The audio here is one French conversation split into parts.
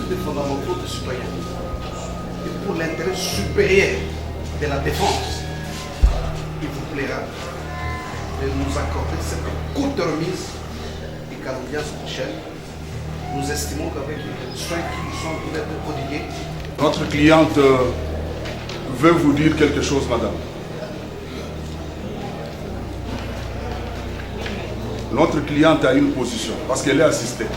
libertés fondamentaux des citoyens et pour l'intérêt supérieur de la défense, il vous plaira de nous accorder cette courte remise et qu'à l'audience prochaine, nous estimons qu'avec les soins qui sont en train d'être prodigués. Notre cliente veut vous dire quelque chose, madame. Notre cliente a une position parce qu'elle est assistée.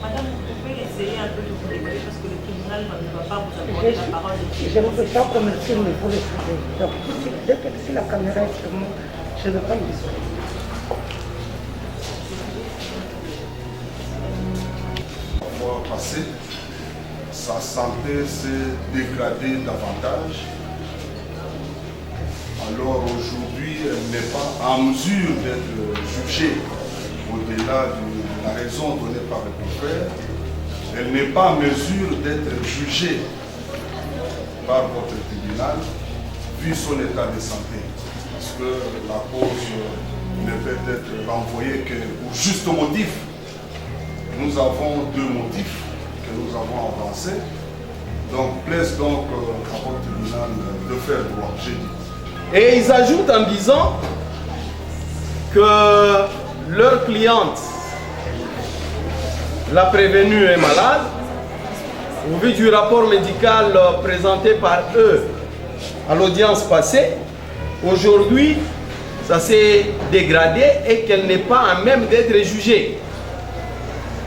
Madame, vous pouvez essayer un peu de vous débrouiller parce que le tribunal ne va pas vous accorder la parole. Je ne veux pas commercer le volet privé. Donc, dès que si la caméra est sur moi, je ne veux pas le dire. Passé, sa santé s'est dégradée davantage. Alors aujourd'hui, elle n'est pas en mesure d'être jugée au-delà de la raison donnée par le confrère. Elle n'est pas en mesure d'être jugée par votre tribunal vu son état de santé. Parce que la cause ne peut être renvoyée que pour juste motif. Nous avons deux motifs que nous avons avancés. Donc, plaise donc à votre tribunal de faire droit, j'ai dit. Et ils ajoutent en disant que leur cliente, la prévenue, est malade. Au vu du rapport médical présenté par eux à l'audience passée, aujourd'hui, ça s'est dégradé et qu'elle n'est pas à même d'être jugée.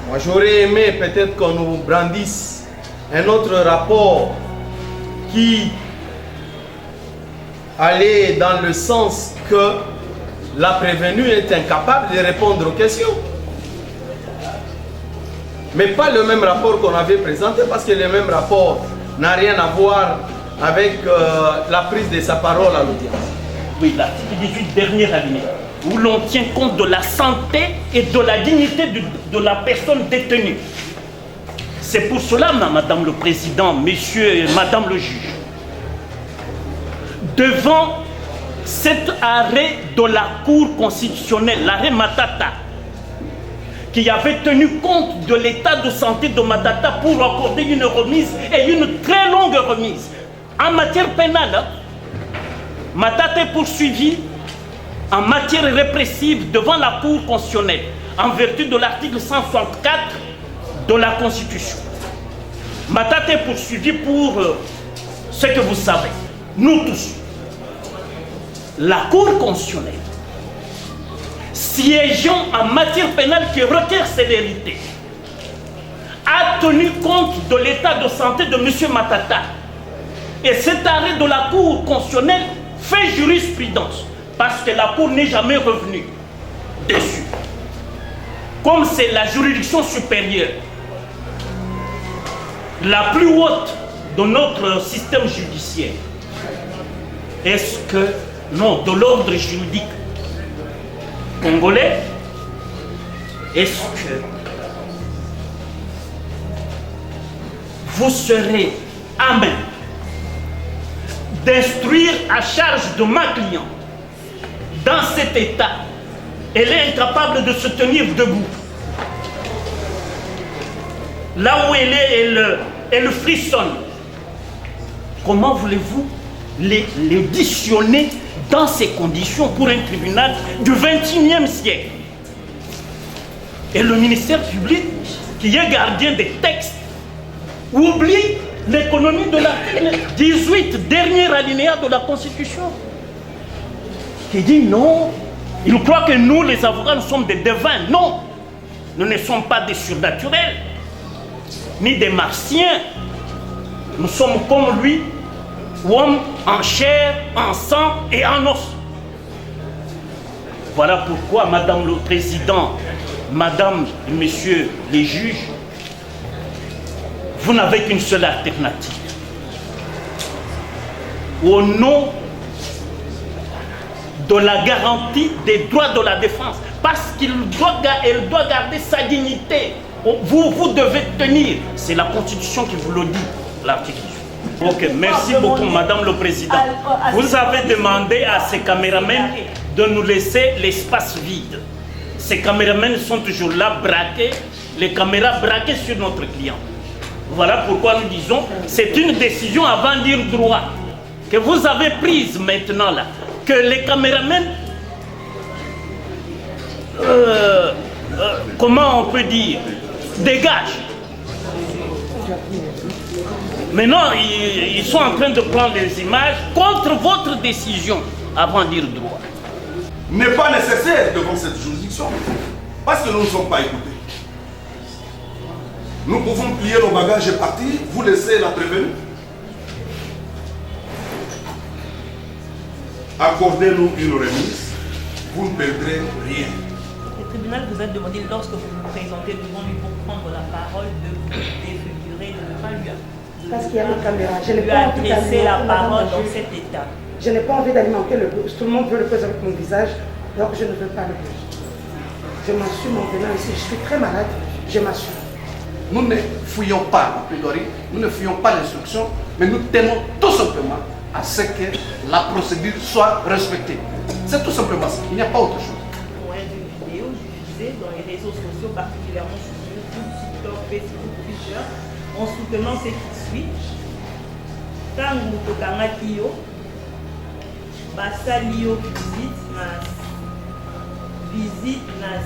Moi, j'aurais aimé peut-être qu'on nous brandisse un autre rapport qui allait dans le sens que la prévenue est incapable de répondre aux questions. Mais pas le même rapport qu'on avait présenté, parce que le même rapport n'a rien à voir avec la prise de sa parole à l'audience. Oui, l'article 18, dernier alinéa, où l'on tient compte de la santé et de la dignité de la personne détenue. C'est pour cela, Madame le Président, Messieurs et Madame le Juge, devant cet arrêt de la Cour constitutionnelle, l'arrêt Matata, qui avait tenu compte de l'état de santé de Matata pour accorder une remise et une très longue remise. En matière pénale, Matata est poursuivi en matière répressive devant la Cour constitutionnelle en vertu de l'article 164 de la Constitution. Matata est poursuivi pour ce que vous savez, nous tous. La Cour constitutionnelle, siégeant en matière pénale qui requiert célérité, a tenu compte de l'état de santé de M. Matata. Et cet arrêt de la Cour constitutionnelle fait jurisprudence, parce que la Cour n'est jamais revenue dessus. Comme c'est la juridiction supérieure, la plus haute de notre système judiciaire, est-ce que, non, de l'ordre juridique congolais, est-ce que vous serez à même d'instruire à charge de ma cliente dans cet état? Elle est incapable de se tenir debout. Là où elle est, elle frissonne. Comment voulez-vous l'auditionner dans ces conditions pour un tribunal du XXIe siècle? Et le ministère public, qui est gardien des textes, oublie l'économie de l'article 18, dernier alinéa de la Constitution, qui dit non, il croit que nous, les avocats, nous sommes des devins. Non, nous ne sommes pas des surnaturels, ni des martiens. Nous sommes comme lui, hommes en chair, en sang et en os. Voilà pourquoi, Madame le Président, Madame et Messieurs les juges, vous n'avez qu'une seule alternative. Au nom de la garantie des droits de la défense, parce qu'elle doit garder sa dignité. Vous devez tenir. C'est la Constitution qui vous le dit, l'article. Ok, merci beaucoup, Madame le Président. Vous avez demandé à ces caméramens de nous laisser l'espace vide. Ces caméramans sont toujours là, braqués, les caméras braquées sur notre client. Voilà pourquoi nous disons, c'est une décision avant dire droit, que vous avez prise maintenant là, que les caméramans, comment on peut dire, dégagent. Maintenant, ils sont en train de prendre les images contre votre décision avant dire droit. N'est pas nécessaire devant cette juridiction, parce que nous ne sommes pas écoutés. Nous pouvons plier nos bagages et partir, vous laissez la prévenue. Accordez-nous une remise, vous ne perdrez rien. Le tribunal vous a demandé, lorsque vous vous présentez devant lui pour prendre la parole, de vous défigurer, de ne pas lui Parce qu'il y a les caméras. Je n'ai lui pas envie adresser la d'alimenter parole Madame dans la juge. cet état. Je n'ai pas envie d'alimenter le buzz. Tout le monde veut le faire avec mon visage, donc je ne veux pas le buzz. Je m'assume en venant ici. Je suis très malade, je m'assume. Nous ne fouillons pas la plaidoirie, nous ne fouillons pas l'instruction, mais nous tenons tout simplement à ce que la procédure soit respectée. C'est tout simplement ça, il n'y a pas autre chose. Moyen d'une vidéo diffusée dans les réseaux sociaux, particulièrement sur YouTube, TikTok, Facebook, Twitter, en soutenant ce qui suit. Tangu tokangaki yo, basali yo visite na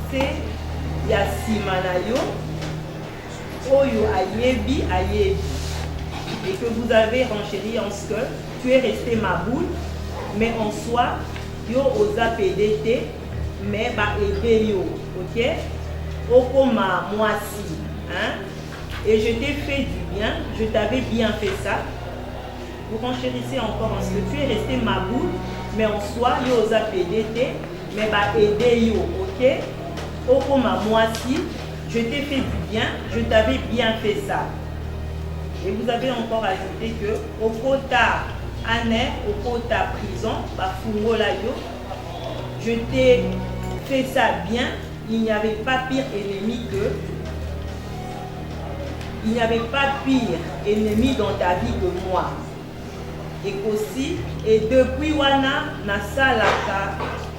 se ya sima na yo, oyo ayebi ayebi, et que vous avez renchéri en ce que tu es resté ma boule, mais en soi yo oza PDT, mais ba aider yo, ok? Okoma moisi, hein? Et je t'ai fait du bien, je t'avais bien fait ça. Vous renchérissez encore en ce que tu es resté ma boule, mais en soi yo oza PDT, mais ba aider yo, ok? Okoma moisi, je t'ai fait du bien, je t'avais bien fait ça. Et vous avez encore ajouté que au quota année, au quota prison, je t'ai fait ça bien, il n'y avait pas pire ennemi que... Il n'y avait pas pire ennemi dans ta vie que moi. Et aussi, et depuis wana nasalaka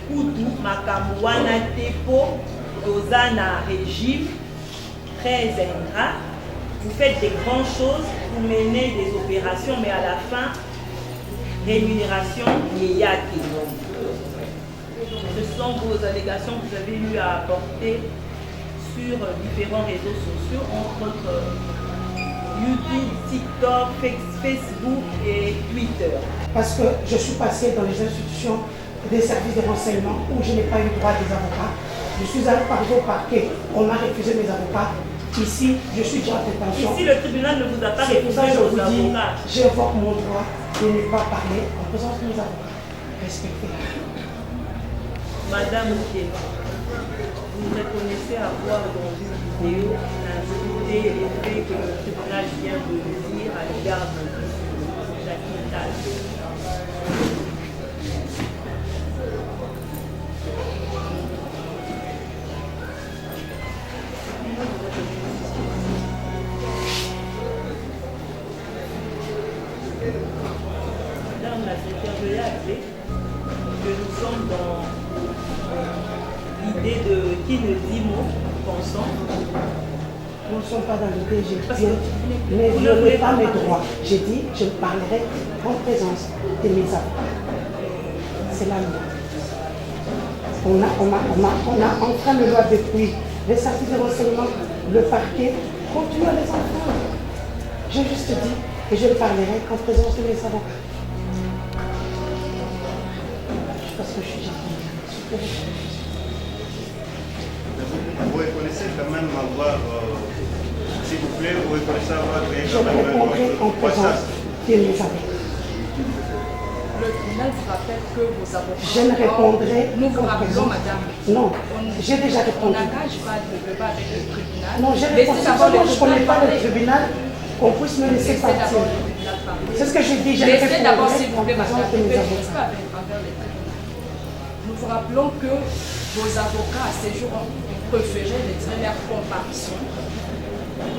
kutu makambo wana tepo ozana régime très ingrat. Vous faites des grandes choses, vous menez des opérations, mais à la fin, rémunération yeyake. Ce sont vos allégations que vous avez eu à apporter sur différents réseaux sociaux, entre autres YouTube, TikTok, Facebook et Twitter. Parce que je suis passée dans les institutions des services de renseignement où je n'ai pas eu droit des avocats. Je suis allée par exemple au parquet, on m'a refusé mes avocats. Ici, je suis déjà en détention. Ici, le tribunal ne vous a pas refusé vos avocats. J'invoque mon droit de ne pas parler en présence de mes avocats. Respectez-les. Madame Oké, vous reconnaissez avoir dans une vidéo insulté les faits que le tribunal vient de dire à l'égard de Jacqueline Tall. Madame la secrétaire de que nous sommes dans l'idée de qui ne dit mot consent. Nous ne sommes pas dans l'idée, j'ai bien, mais je n'ai pas mes droits. J'ai dit, je parlerai en présence de mes avocats. C'est la loi. On a enfreint le loi depuis les services de renseignement, le parquet, continue à les enfreindre. J'ai juste dit que je parlerai en présence de mes avocats. Parce que je suis gentille. Vous reconnaissez quand même avoir, s'il vous plaît, vous reconnaissez avoir créé Je quand même répondrai en présence de mes avocats. Le tribunal vous rappelle que vos avocats... Je ne répondrai Nous vous qu'en rappelons, présence. madame. Non, j'ai déjà On répondu. n'engage pas de débat avec le tribunal. Non, j'ai Laissez répondu. d'abord Moi, je ne connais pas le parler. tribunal, qu'on puisse me laisser Laissez partir. d'abord le tribunal parler. C'est ce que j'ai dit, j'ai Laissez d'abord, répondu s'il vous en plaît, présence madame, de ne mes faites avocats. pas envers le tribunal. Nous vous rappelons que vos avocats à ces jours ont préféré retirer leur comparution.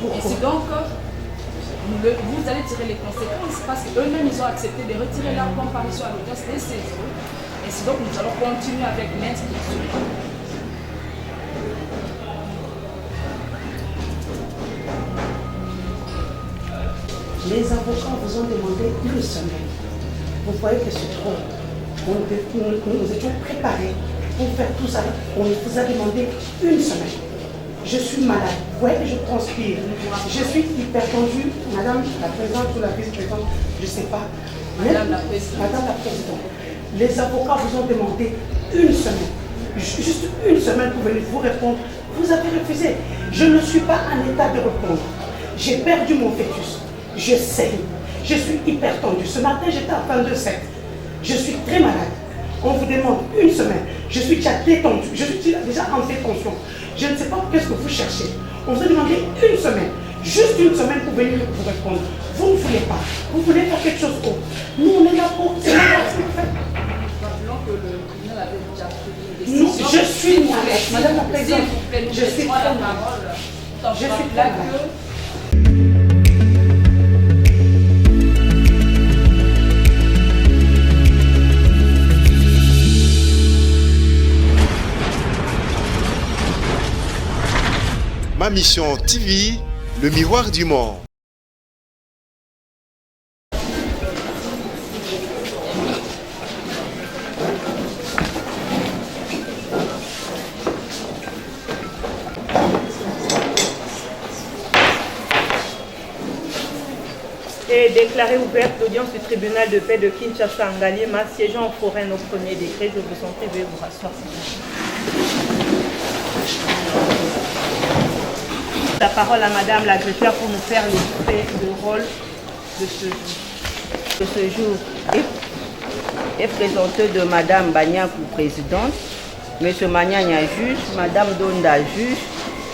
Ainsi donc, vous allez tirer les conséquences parce qu'eux-mêmes ils ont accepté de retirer leur comparution à l'audience des 16 jours. Ainsi donc, nous allons continuer avec l'instruction. Les avocats vous ont demandé une semaine. Vous voyez que c'est trop. Nous étions préparés pour faire tout ça. On vous a demandé une semaine. Je suis malade. Vous voyez que je transpire. Je suis hypertendue. Madame la présidente ou la vice-présidente, je ne sais pas. Madame la présidente. Les avocats vous ont demandé une semaine. Juste une semaine pour venir vous répondre. Vous avez refusé. Je ne suis pas en état de répondre. J'ai perdu mon fœtus. Je saigne. Je suis hypertendue. Ce matin, j'étais à 22,7. Je suis très malade. On vous demande une semaine. Je suis déjà détendue. Je suis déjà en détention. Je ne sais pas qu'est-ce que vous cherchez. On vous a demandé une semaine. Juste une semaine pour venir vous répondre. Vous ne voulez pas. Vous voulez faire quelque chose d'autre. Nous, on est là pour... C'est la Rappelons que le tribunal avait déjà pris une non, décision. je suis malade. Madame la présidente, je suis la très parole. Je suis très malade. Ma mission TV, le miroir du monde. Et déclarer ouverte l'audience du tribunal de paix de Kinshasa Ngaliema, siégeant en foraine au premier degré. Je vous en prie, veuillez vous rasseoir. La parole à Madame la greffière pour nous faire le rôle de ce jour. Est présenté de Madame Banyakou, présidente, Monsieur Magnagna, juge, Madame Donda, juge,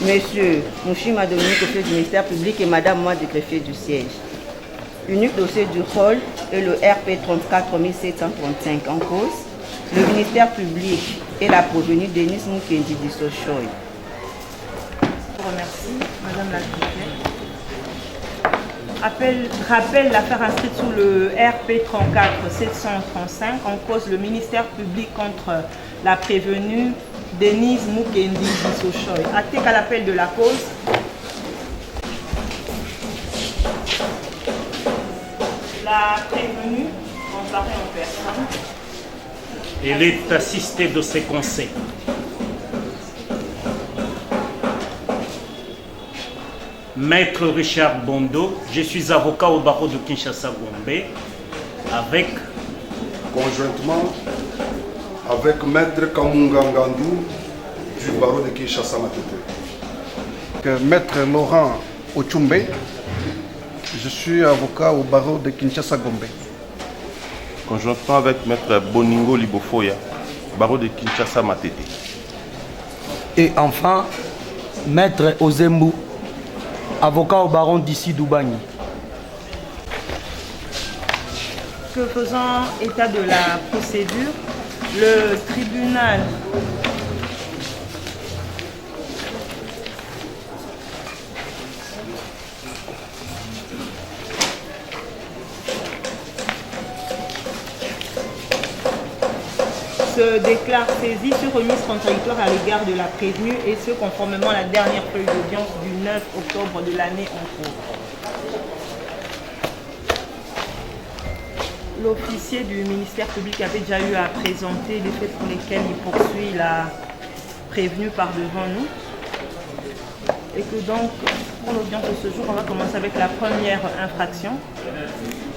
Monsieur Mouchima Dominique, officier du ministère public et Madame Moi, greffier du siège. Unique dossier du rôle est le RP 34735 en cause, le ministère public et la provenue Denis Mukendi Dissochoy. Je vous remercie, Madame la greffière. Rappelle l'affaire inscrite sous le RP 34735 en cause le ministère public contre la prévenue Denise Mukendi Dissochoy. Acté qu'à l'appel de la cause, la prévenue comparée en personne. Elle est assistée de ses conseils. Maître Richard Bondo, je suis avocat au barreau de Kinshasa-Gombe avec... Conjointement avec Maître Kamunga Ngandou du barreau de Kinshasa-Matete. Maître Laurent Ochumbe, je suis avocat au barreau de Kinshasa-Gombe. Conjointement avec Maître Boningo Libofoya, barreau de Kinshasa-Matete. Et enfin, Maître Ozembu, avocat au baron d'ici d'Oubani. Que faisant état de la procédure, le tribunal se déclare saisi sur remise contradictoire à l'égard de la prévenue et ce conformément à la dernière feuille d'audience du 9 octobre de l'année en cours. L'officier du ministère public avait déjà eu à présenter les faits pour lesquels il poursuit la prévenue par devant nous. Et que donc, pour l'audience de ce jour, on va commencer avec la première infraction,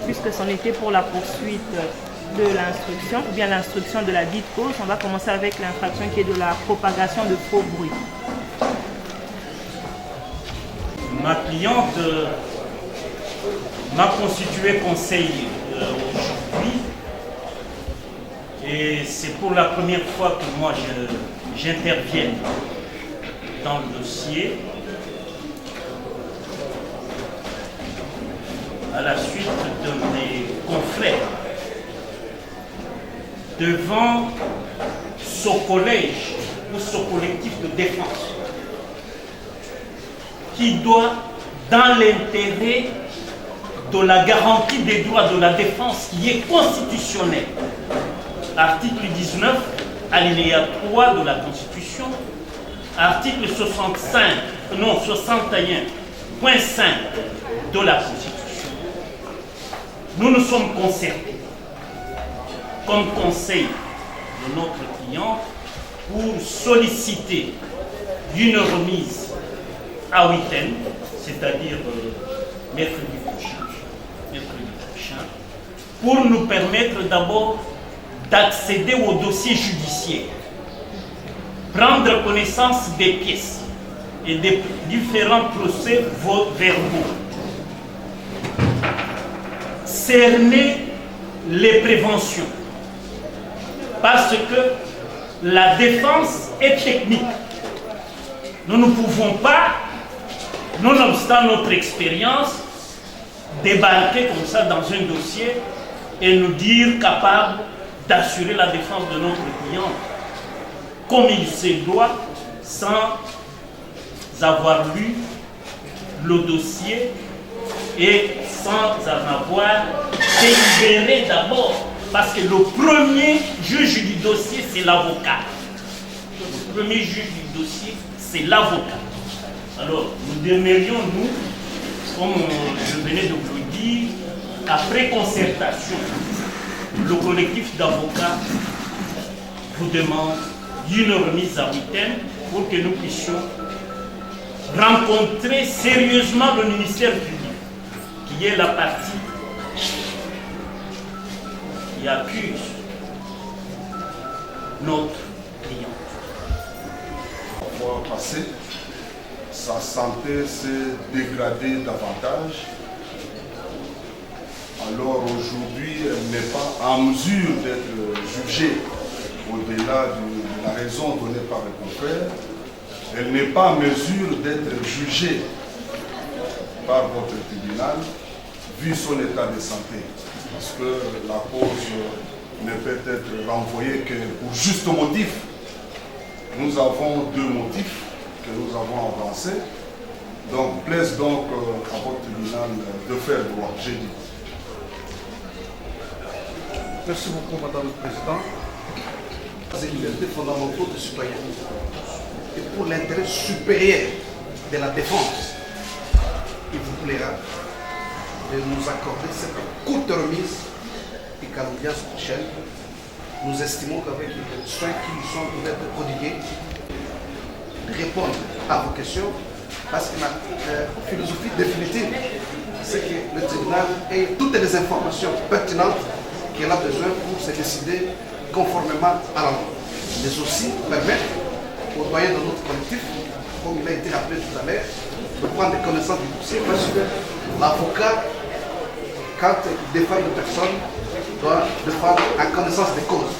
puisque c'en était pour la poursuite de l'instruction, ou bien l'instruction de la dite cause. On va commencer avec l'infraction qui est de la propagation de faux bruits. Ma cliente m'a constitué conseil aujourd'hui et c'est pour la première fois que moi j'interviens dans le dossier à la suite de mes confrères devant ce collège ou ce collectif de défense qui doit, dans l'intérêt de la garantie des droits de la défense qui est constitutionnelle, article 19, alinéa 3 de la Constitution, article 61.5 de la Constitution, nous nous sommes concertés comme conseil de notre client pour solliciter une remise à week-end, c'est-à-dire mercredi prochain, pour nous permettre d'abord d'accéder au dossier judiciaire, prendre connaissance des pièces et des différents procès-verbaux, cerner les préventions, parce que la défense est technique. Nous ne pouvons pas, nonobstant notre expérience, débarquer comme ça dans un dossier et nous dire capables d'assurer la défense de notre client comme il se doit, sans avoir lu le dossier et sans en avoir délibéré d'abord. Parce que le premier juge du dossier, c'est l'avocat. Le premier juge du dossier, c'est l'avocat. Alors, nous demeurions, nous, comme je venais de vous le dire, après concertation, le collectif d'avocats vous demande une remise à week-end pour que nous puissions rencontrer sérieusement le ministère public, qui est la partie qui accuse notre client. La fois passée, sa santé s'est dégradée davantage. Alors aujourd'hui, elle n'est pas en mesure d'être jugée au-delà de la raison donnée par le confrère. Elle n'est pas en mesure d'être jugée par votre tribunal vu son état de santé. Parce que la cause ne peut être renvoyée que pour juste motif. Nous avons deux motifs que nous avons avancés. Donc, plaise donc à votre tribunal de faire droit, j'ai dit. Merci beaucoup, Madame le Président. C'est les libertés fondamentaux des citoyens. Et pour l'intérêt supérieur de la défense, il vous plaira de nous accorder cette courte remise et qu'à l'audience prochaine, nous estimons qu'avec les soins qui nous sont d'être prodigués, répondre à vos questions, parce que la philosophie définitive, c'est que le tribunal ait toutes les informations pertinentes qu'elle a besoin pour se décider conformément à la loi. Mais aussi permettre au doyen de notre collectif, comme il a été rappelé tout à l'heure, de prendre connaissance du dossier, parce que l'avocat, quand il défend une personne, doit défendre en connaissance des causes.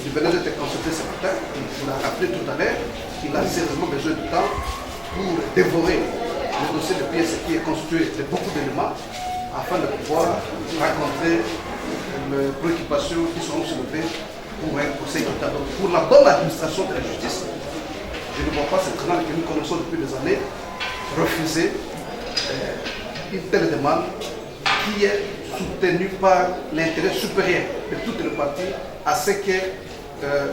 Il venait de te consulter ce matin, il l'a rappelé tout à l'heure, il a sérieusement besoin de temps pour dévorer le dossier de pièces qui est constitué de beaucoup d'éléments, afin de pouvoir rencontrer les préoccupations qui seront soulevées pour un procès équitable. Pour la bonne administration de la justice, je ne vois pas ce tribunal que nous connaissons depuis des années refuser une telle demande qui est soutenue par l'intérêt supérieur de toutes les parties à ce que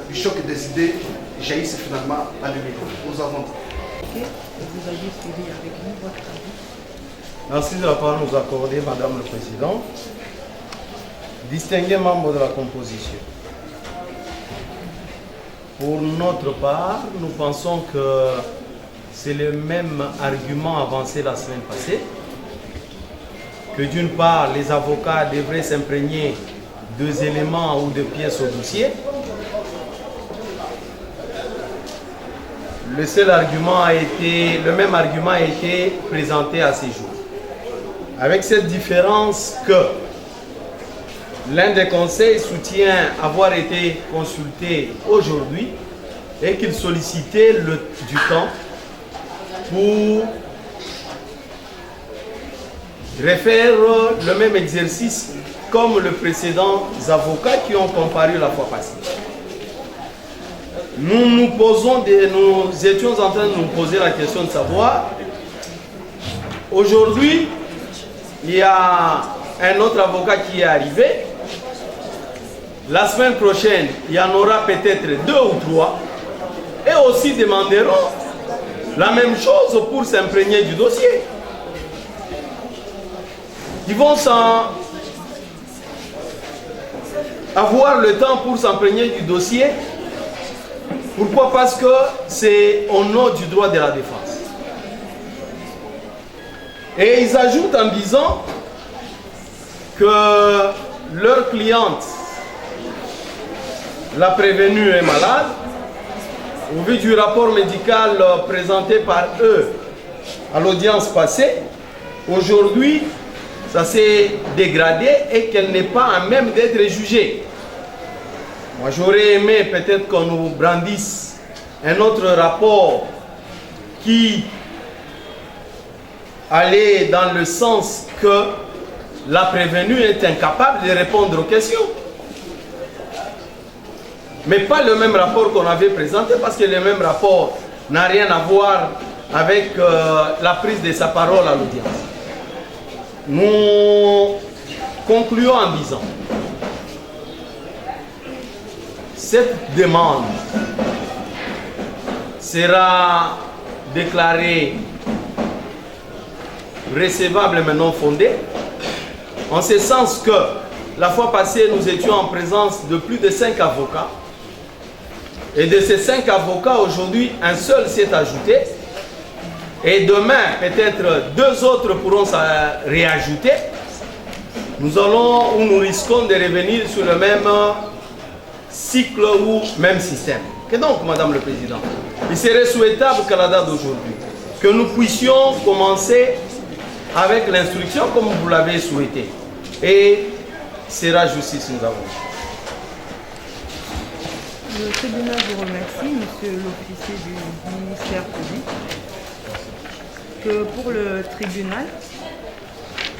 du choc des idées jaillisse finalement la lumière. Nous avons dit. Vous avez suivi avec nous votre avis. Merci de la parole nous accorder, Madame le Président. Distingués membres de la composition. Pour notre part, nous pensons que c'est le même argument avancé la semaine passée, que d'une part, les avocats devraient s'imprégner deux éléments ou de pièces au dossier. Le même argument a été présenté à ces jours. Avec cette différence que l'un des conseils soutient avoir été consulté aujourd'hui et qu'il sollicitait du temps pour refaire le même exercice comme les précédents avocats qui ont comparu la fois passée. Nous étions en train de nous poser la question de savoir, aujourd'hui, il y a un autre avocat qui est arrivé. La semaine prochaine, il y en aura peut-être 2 ou 3 et aussi demanderont la même chose pour s'imprégner du dossier. Ils vont avoir le temps pour s'imprégner du dossier. Pourquoi? Parce que c'est au nom du droit de la défense. Et ils ajoutent en disant que leur cliente, la prévenue, est malade. Au vu du rapport médical présenté par eux à l'audience passée, aujourd'hui, ça s'est dégradé et qu'elle n'est pas à même d'être jugée. Moi, j'aurais aimé peut-être qu'on nous brandisse un autre rapport qui allait dans le sens que la prévenue est incapable de répondre aux questions. Mais pas le même rapport qu'on avait présenté, parce que le même rapport n'a rien à voir avec la prise de sa parole à l'audience. Nous concluons en disant: cette demande sera déclarée recevable mais non fondée, en ce sens que la fois passée, nous étions en présence de plus de 5 avocats. Et de ces 5 avocats, aujourd'hui, un seul s'est ajouté. Et demain, peut-être 2 autres pourront se réajouter. Nous allons ou nous risquons de revenir sur le même cycle ou même système. Et donc, Madame le Président, il serait souhaitable qu'à la date d'aujourd'hui, que nous puissions commencer avec l'instruction comme vous l'avez souhaité. Et sera justice, nous avons. Le tribunal vous remercie, monsieur l'officier du ministère public, que pour le tribunal,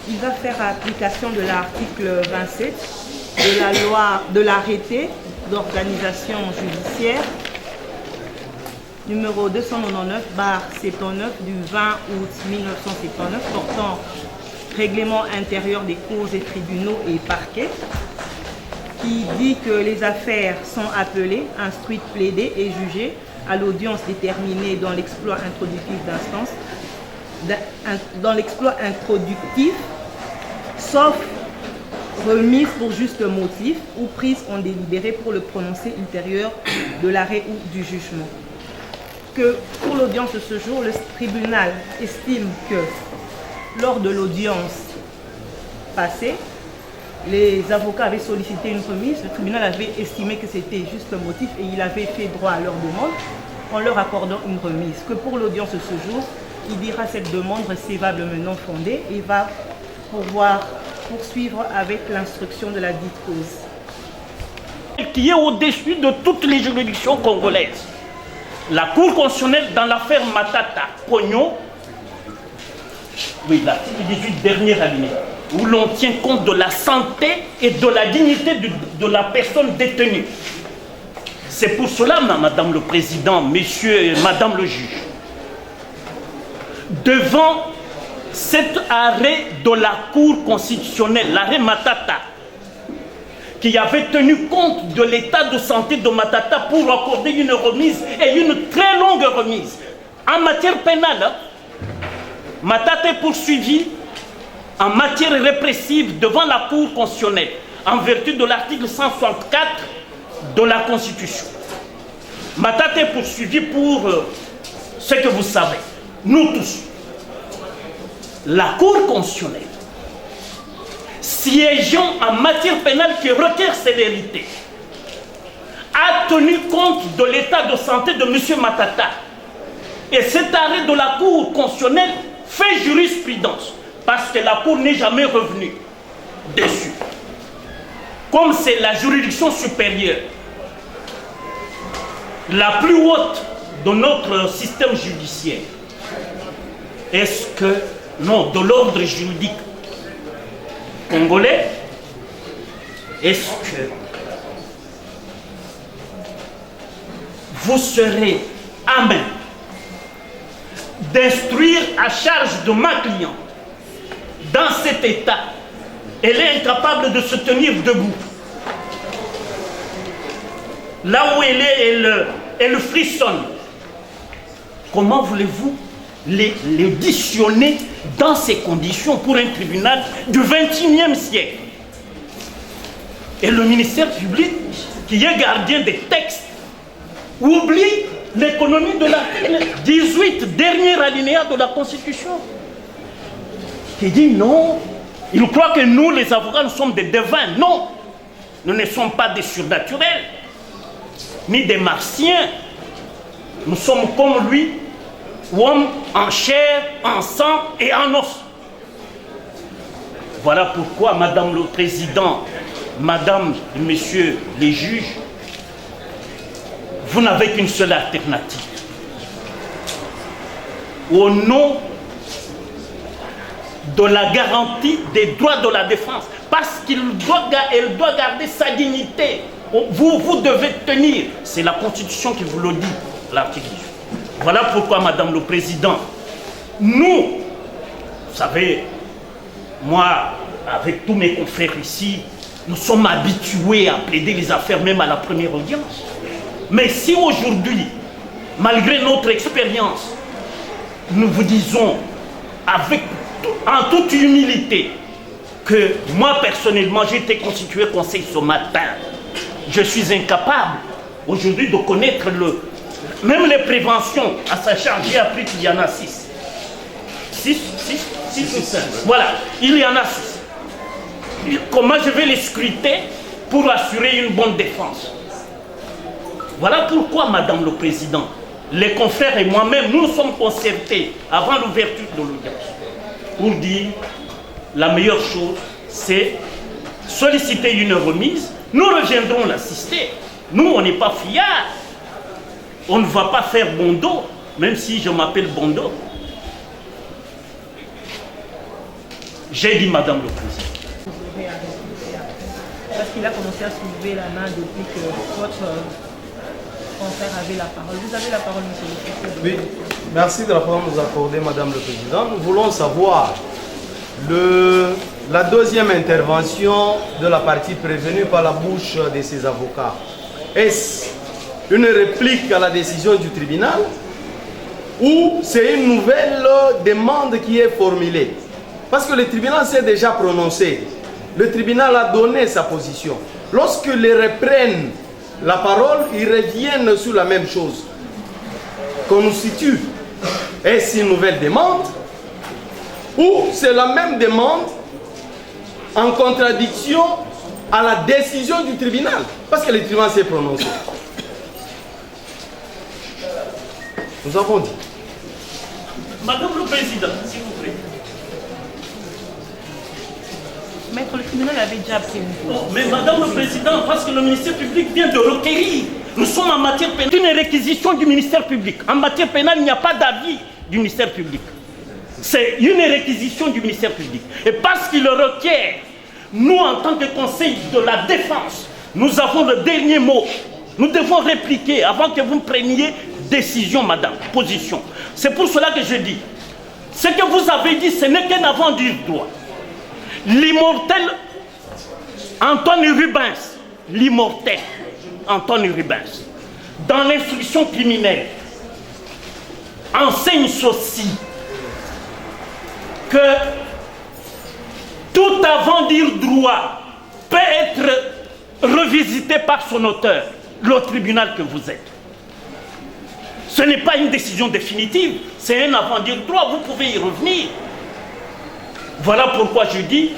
il va faire application de l'article 27 de la loi, de l'arrêté d'organisation judiciaire numéro 299/79 du 20 août 1979 portant règlement intérieur des cours et tribunaux et parquets, qui dit que les affaires sont appelées, instruites, plaidées et jugées à l'audience déterminée dans l'exploit introductif d'instance, sauf remise pour juste motif ou prise en délibéré pour le prononcé ultérieur de l'arrêt ou du jugement. Que pour l'audience de ce jour, le tribunal estime que lors de l'audience passée, les avocats avaient sollicité une remise, le tribunal avait estimé que c'était juste un motif et il avait fait droit à leur demande en leur accordant une remise. Que pour l'audience de ce jour, il dira cette demande recevable mais non fondée et va pouvoir poursuivre avec l'instruction de la dite cause. Qui est au-dessus de toutes les juridictions congolaises. La Cour constitutionnelle dans l'affaire Matata, Pogno, oui, l'article 18, dernier alinéa, où l'on tient compte de la santé et de la dignité de la personne détenue. C'est pour cela, Madame le Président, Monsieur et Madame le Juge, devant cet arrêt de la Cour constitutionnelle, l'arrêt Matata, qui avait tenu compte de l'état de santé de Matata pour accorder une remise et une très longue remise. En matière pénale, Matata est poursuivi en matière répressive devant la Cour constitutionnelle en vertu de l'article 164 de la Constitution. Matata est poursuivi pour ce que vous savez, nous tous. La Cour constitutionnelle, siégeant en matière pénale qui requiert célérité, a tenu compte de l'état de santé de M. Matata. Et cet arrêt de la Cour constitutionnelle fait jurisprudence, parce que la Cour n'est jamais revenue dessus. Comme c'est la juridiction supérieure, la plus haute de notre système judiciaire, est-ce que, non, de l'ordre juridique congolais, est-ce que vous serez à même d'instruire à charge de ma cliente dans cet état? Elle est incapable de se tenir debout. Là où elle est, elle frissonne. Comment voulez-vous l'auditionner dans ces conditions pour un tribunal du XXIe siècle? Et le ministère public, qui est gardien des textes, oublie l'économie de l'article 18, dernier alinéa de la Constitution, qui dit non, il croit que nous, les avocats, nous sommes des devins. Non, nous ne sommes pas des surnaturels, ni des martiens. Nous sommes comme lui, hommes en chair, en sang et en os. Voilà pourquoi, Madame le Président, Madame et Messieurs les juges, vous n'avez qu'une seule alternative. Au nom de la garantie des droits de la défense, parce qu'elle doit garder sa dignité. Vous devez tenir. C'est la Constitution qui vous le dit, l'article 18. Voilà pourquoi, Madame le Président, nous, vous savez, moi, avec tous mes confrères ici, nous sommes habitués à plaider les affaires même à la première audience. Mais si aujourd'hui, malgré notre expérience, nous vous disons en toute humilité que moi personnellement j'ai été constitué conseil ce matin, je suis incapable aujourd'hui de connaître même les préventions à sa charge. J'ai appris qu'il y en a 6. 6 ou 5. Voilà, il y en a 6. Comment je vais les scruter pour assurer une bonne défense? Voilà pourquoi, Madame le Président, les confrères et moi-même, nous sommes concertés avant l'ouverture de l'audience pour dire la meilleure chose, c'est solliciter une remise. Nous reviendrons l'assister. Nous, on n'est pas fiards. On ne va pas faire bon dos, même si je m'appelle bon dos. J'ai dit, Madame le Président. Parce qu'il a commencé à soulever la main depuis que votre confrère avait la parole. Vous avez la parole, monsieur le Président. Oui, merci de la parole nous accorder, Madame le Président. Nous voulons savoir la deuxième intervention de la partie prévenue par la bouche de ses avocats. Est-ce une réplique à la décision du tribunal ou c'est une nouvelle demande qui est formulée? Parce que le tribunal s'est déjà prononcé. Le tribunal a donné sa position. Lorsque les reprennent la parole, ils reviennent sur la même chose. Qu'on nous situe. Est-ce une nouvelle demande ou c'est la même demande en contradiction à la décision du tribunal? Parce que le tribunal s'est prononcé. Nous avons dit. Madame le Président, s'il vous plaît. Maître, le tribunal avait déjà pris une pause. Mais Madame le Président, parce que le ministère public vient de requérir. Nous sommes en matière pénale. C'est une réquisition du ministère public. En matière pénale, il n'y a pas d'avis du ministère public. C'est une réquisition du ministère public. Et parce qu'il le requiert, nous, en tant que conseil de la défense, nous avons le dernier mot. Nous devons répliquer avant que vous preniez décision, madame, position. C'est pour cela que je dis, ce que vous avez dit, ce n'est qu'un avant du droit. L'immortel Antoine Rubens, l'immortel Antoine Rubens, dans l'instruction criminelle, enseigne ceci, que tout avant dire droit peut être revisité par son auteur, le tribunal que vous êtes. Ce n'est pas une décision définitive, c'est un avant dire droit, vous pouvez y revenir. Voilà pourquoi je dis,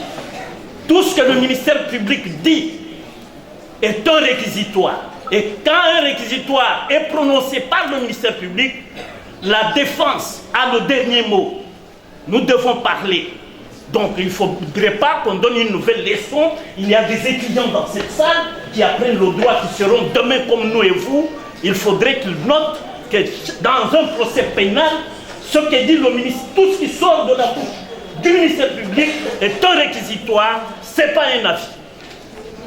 tout ce que le ministère public dit est un réquisitoire. Et quand un réquisitoire est prononcé par le ministère public, la défense a le dernier mot. Nous devons parler. Donc il ne faudrait pas qu'on donne une nouvelle leçon. Il y a des étudiants dans cette salle qui apprennent le droit, qui seront demain comme nous et vous. Il faudrait qu'ils notent que dans un procès pénal, ce que dit le ministre, tout ce qui sort de la bouche du ministère public est un réquisitoire, ce n'est pas un avis.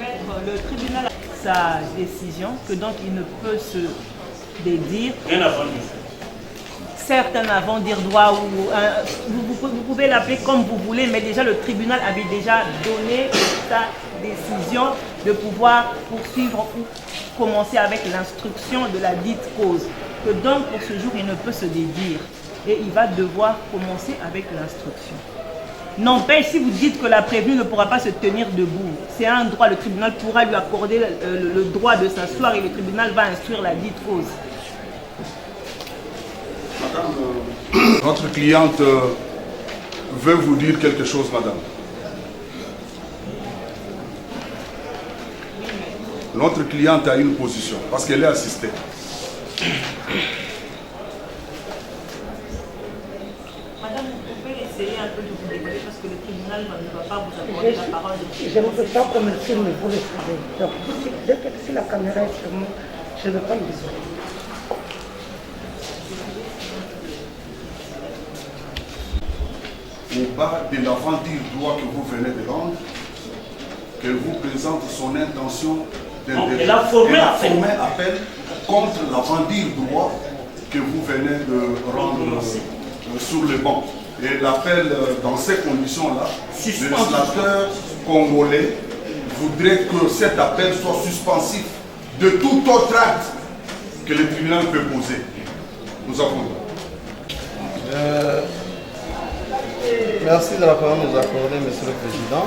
Maître, le tribunal a sa décision, que donc il ne peut se dédire. Un avant. Certes, un avant dire droit, ou vous pouvez l'appeler comme vous voulez, mais déjà le tribunal avait déjà donné sa décision de pouvoir poursuivre ou commencer avec l'instruction de la dite cause. Que donc pour ce jour, il ne peut se dédire et il va devoir commencer avec l'instruction. N'empêche, si vous dites que la prévenue ne pourra pas se tenir debout, c'est un droit, le tribunal pourra lui accorder le droit de s'asseoir et le tribunal va instruire la dite cause. Madame, notre cliente veut vous dire quelque chose, madame. Notre cliente a une position parce qu'elle est assistée. Madame, vous pouvez essayer un peu de vous dégager parce que le tribunal ne va pas vous accorder la parole. Je ne veux pas qu'on me filme, vous le savez. Donc, si la caméra est sur moi, je ne veux pas me désoler. Au bas de l'avant-dire droit que vous venez de rendre, qu'elle vous présente son intention elle a formé appel contre l'avant-dire droit que vous venez de rendre sur le banc. Et l'appel dans ces conditions-là, le législateur congolais voudrait que cet appel soit suspensif de tout autre acte que le tribunal peut poser. Nous avons. Merci de la parole nous accorder, Monsieur le Président.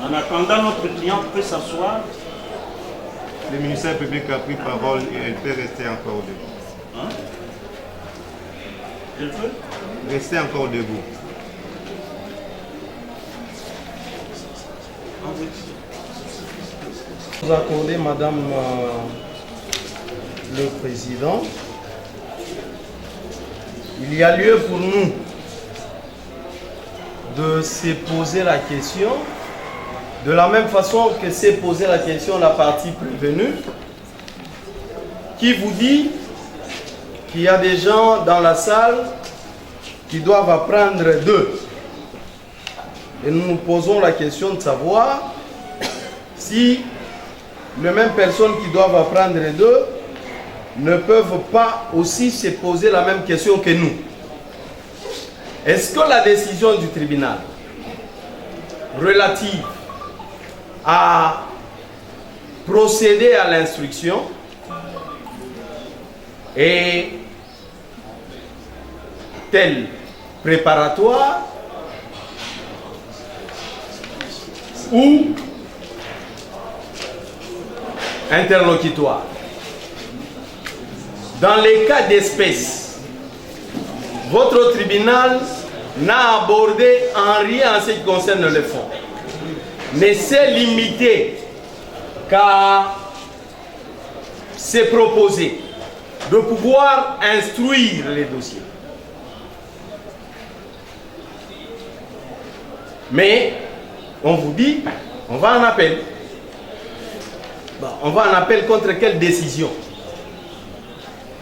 En attendant, notre cliente peut s'asseoir. Le ministère public a pris parole et elle peut rester encore debout. Hein? Elle peut rester encore debout. Vous accordez, Madame le Président, il y a lieu pour nous de se poser la question de la même façon que s'est posé la question la partie prévenue qui vous dit qu'il y a des gens dans la salle qui doivent apprendre d'eux. Et nous nous posons la question de savoir si les mêmes personnes qui doivent apprendre d'eux ne peuvent pas aussi se poser la même question que nous. Est-ce que la décision du tribunal relative à procéder à l'instruction est-elle préparatoire ou interlocutoire? Dans les cas d'espèce, votre tribunal n'a abordé en rien en ce qui concerne le fond, mais s'est limité qu'à se proposer de pouvoir instruire les dossiers. Mais on vous dit, on va en appel. Bon, on va en appel contre quelle décision?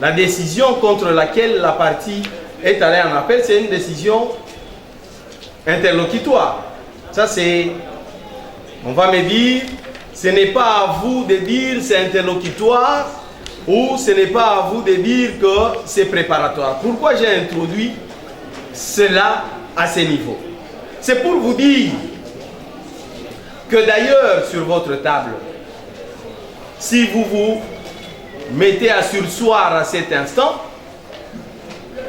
La décision contre laquelle la partie est allée en appel, c'est une décision interlocutoire. Ça, c'est... On va me dire, ce n'est pas à vous de dire c'est interlocutoire ou ce n'est pas à vous de dire que c'est préparatoire. Pourquoi j'ai introduit cela à ce niveau? C'est pour vous dire que d'ailleurs sur votre table, si vous vous mettez à surseoir à cet instant,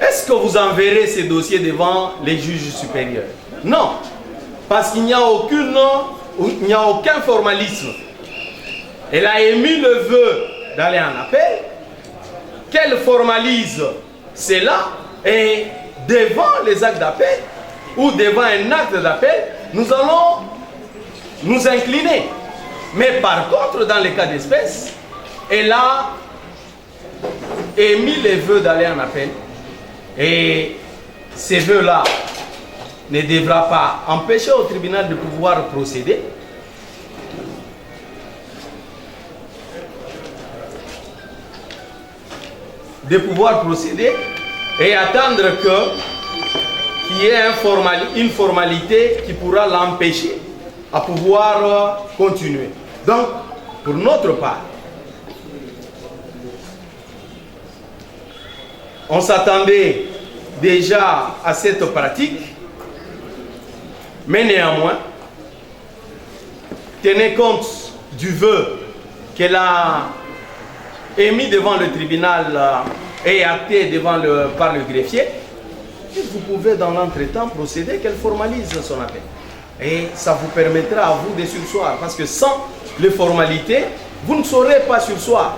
est-ce que vous enverrez ces dossiers devant les juges supérieurs? Non, parce qu'il n'y a aucun formalisme. Elle a émis le vœu d'aller en appel, qu'elle formalise cela et devant les actes d'appel ou devant un acte d'appel, nous allons nous incliner. Mais par contre, dans les cas d'espèce, elle a émis les vœux d'aller en appel et ces vœux-là ne devra pas empêcher au tribunal de pouvoir procéder. Et attendre qu'il y ait une formalité qui pourra l'empêcher à pouvoir continuer. Donc, pour notre part, on s'attendait déjà à cette pratique, mais néanmoins, tenez compte du vœu qu'elle a émis devant le tribunal est acté par le greffier, et vous pouvez dans l'entretemps procéder qu'elle formalise son appel. Et ça vous permettra à vous de surseoir, parce que sans les formalités, vous ne saurez pas surseoir.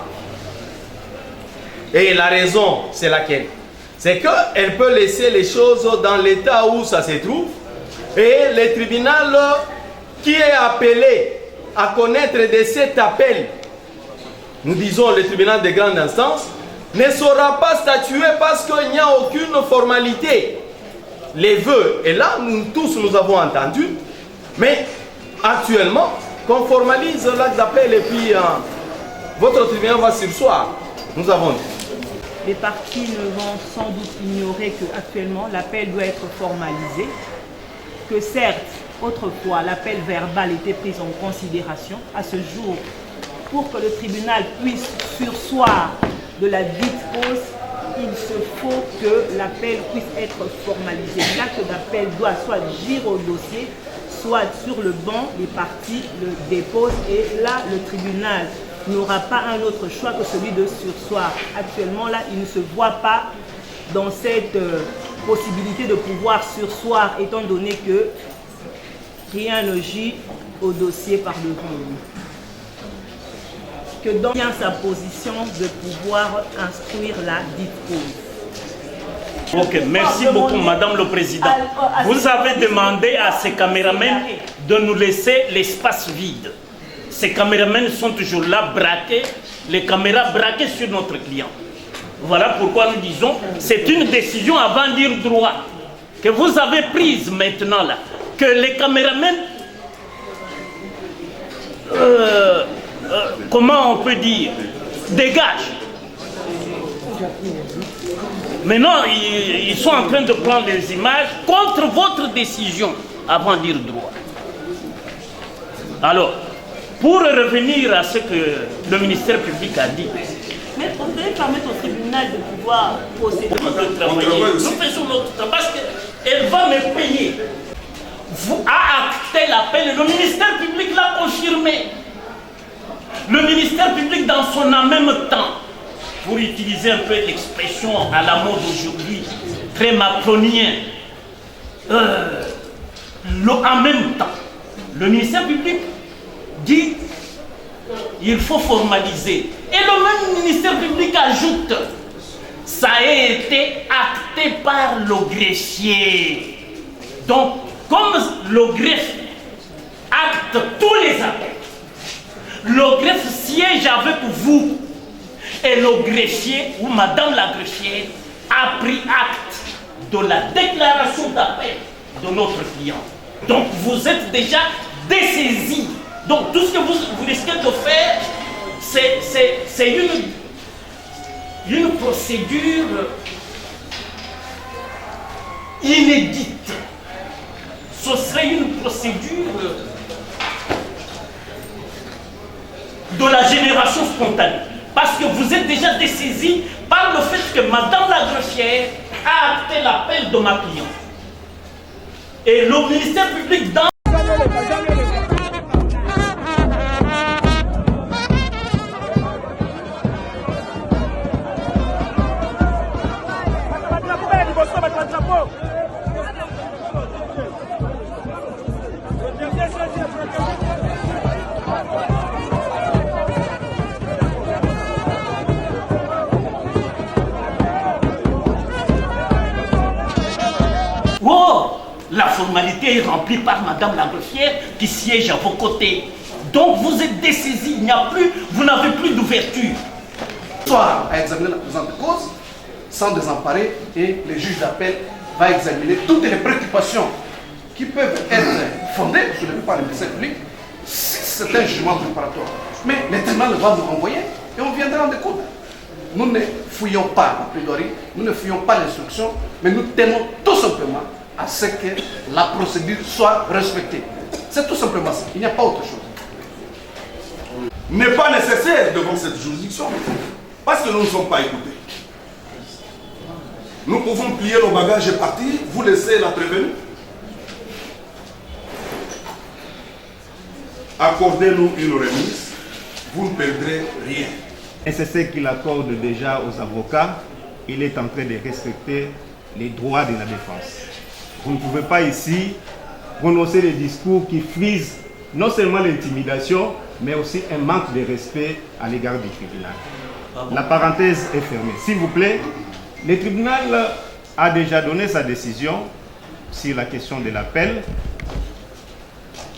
Et la raison, c'est laquelle? C'est qu'elle peut laisser les choses dans l'état où ça se trouve, et le tribunal qui est appelé à connaître de cet appel, nous disons le tribunal de grande instance, ne saura pas statuer parce qu'il n'y a aucune formalité. Les vœux, et là, nous tous nous avons entendu, mais actuellement, qu'on formalise l'acte d'appel et puis votre tribunal va surseoir. Nous avons dit. Les parties ne vont sans doute ignorer qu'actuellement, l'appel doit être formalisé, que certes, autrefois, l'appel verbal était pris en considération. À ce jour, pour que le tribunal puisse surseoir de la dite cause, il se faut que l'appel puisse être formalisé. L'acte d'appel doit soit dire au dossier, soit sur le banc, les parties le déposent et là, le tribunal n'aura pas un autre choix que celui de surseoir. Actuellement, là, il ne se voit pas dans cette possibilité de pouvoir surseoir, étant donné que rien ne gît au dossier par devant lui. Que dans sa position de pouvoir instruire la dite cause. Ok, merci beaucoup Madame le Président. Vous avez demandé à ces caméramans de nous laisser l'espace vide. Ces caméramans sont toujours là, braqués, les caméras braquées sur notre client. Voilà pourquoi nous disons, c'est une décision avant dire droit, que vous avez prise maintenant là, que les caméramans, comment on peut dire, dégagent. Maintenant, ils sont en train de prendre les images contre votre décision avant de dire droit. Alors, pour revenir à ce que le ministère public a dit, mais on devrait permettre au tribunal de pouvoir procéder. De travailler. Nous faisons notre travail parce qu'elle va me payer. Vous a acté l'appel, le ministère public l'a confirmé. Le ministère public, dans son en même temps, pour utiliser un peu l'expression à la mode aujourd'hui, très macronien, en même temps, le ministère public dit il faut formaliser. Et le même ministère public ajoute, ça a été acté par le greffier. Donc, comme le greffe acte tous les appels, le greffe siège avec vous et le greffier ou madame la greffière a pris acte de la déclaration d'appel de notre client. Donc, vous êtes déjà dessaisi. Donc, tout ce que vous risquez de faire, c'est une procédure inédite. Ce serait une procédure de la génération spontanée. Parce que vous êtes déjà dessaisi par le fait que madame la greffière a acté l'appel de ma cliente. Et le ministère public dans... Oh, la formalité est remplie par madame la greffière qui siège à vos côtés. Donc vous êtes dessaisi, vous n'avez plus d'ouverture. Soit à examiner la présente cause sans désemparer et le juge d'appel va examiner toutes les préoccupations qui peuvent être fondées soulevées par le ministère public si c'est un jugement préparatoire. Mais le tribunal va nous renvoyer et on viendra en découdre. Nous ne fouillons pas la plaidoirie, nous ne fouillons pas l'instruction, mais nous tenons tout simplement à ce que la procédure soit respectée. C'est tout simplement ça, il n'y a pas autre chose. N'est pas nécessaire devant cette juridiction, parce que nous ne sommes pas écoutés. Nous pouvons plier nos bagages et partir, vous laissez la prévenue. Accordez-nous une remise, vous ne perdrez rien. Et c'est ce qu'il accorde déjà aux avocats il est en train de respecter les droits de la défense. Vous ne pouvez pas ici prononcer des discours qui frisent non seulement l'intimidation, mais aussi un manque de respect à l'égard du tribunal. La parenthèse est fermée. S'il vous plaît, le tribunal a déjà donné sa décision sur la question de l'appel.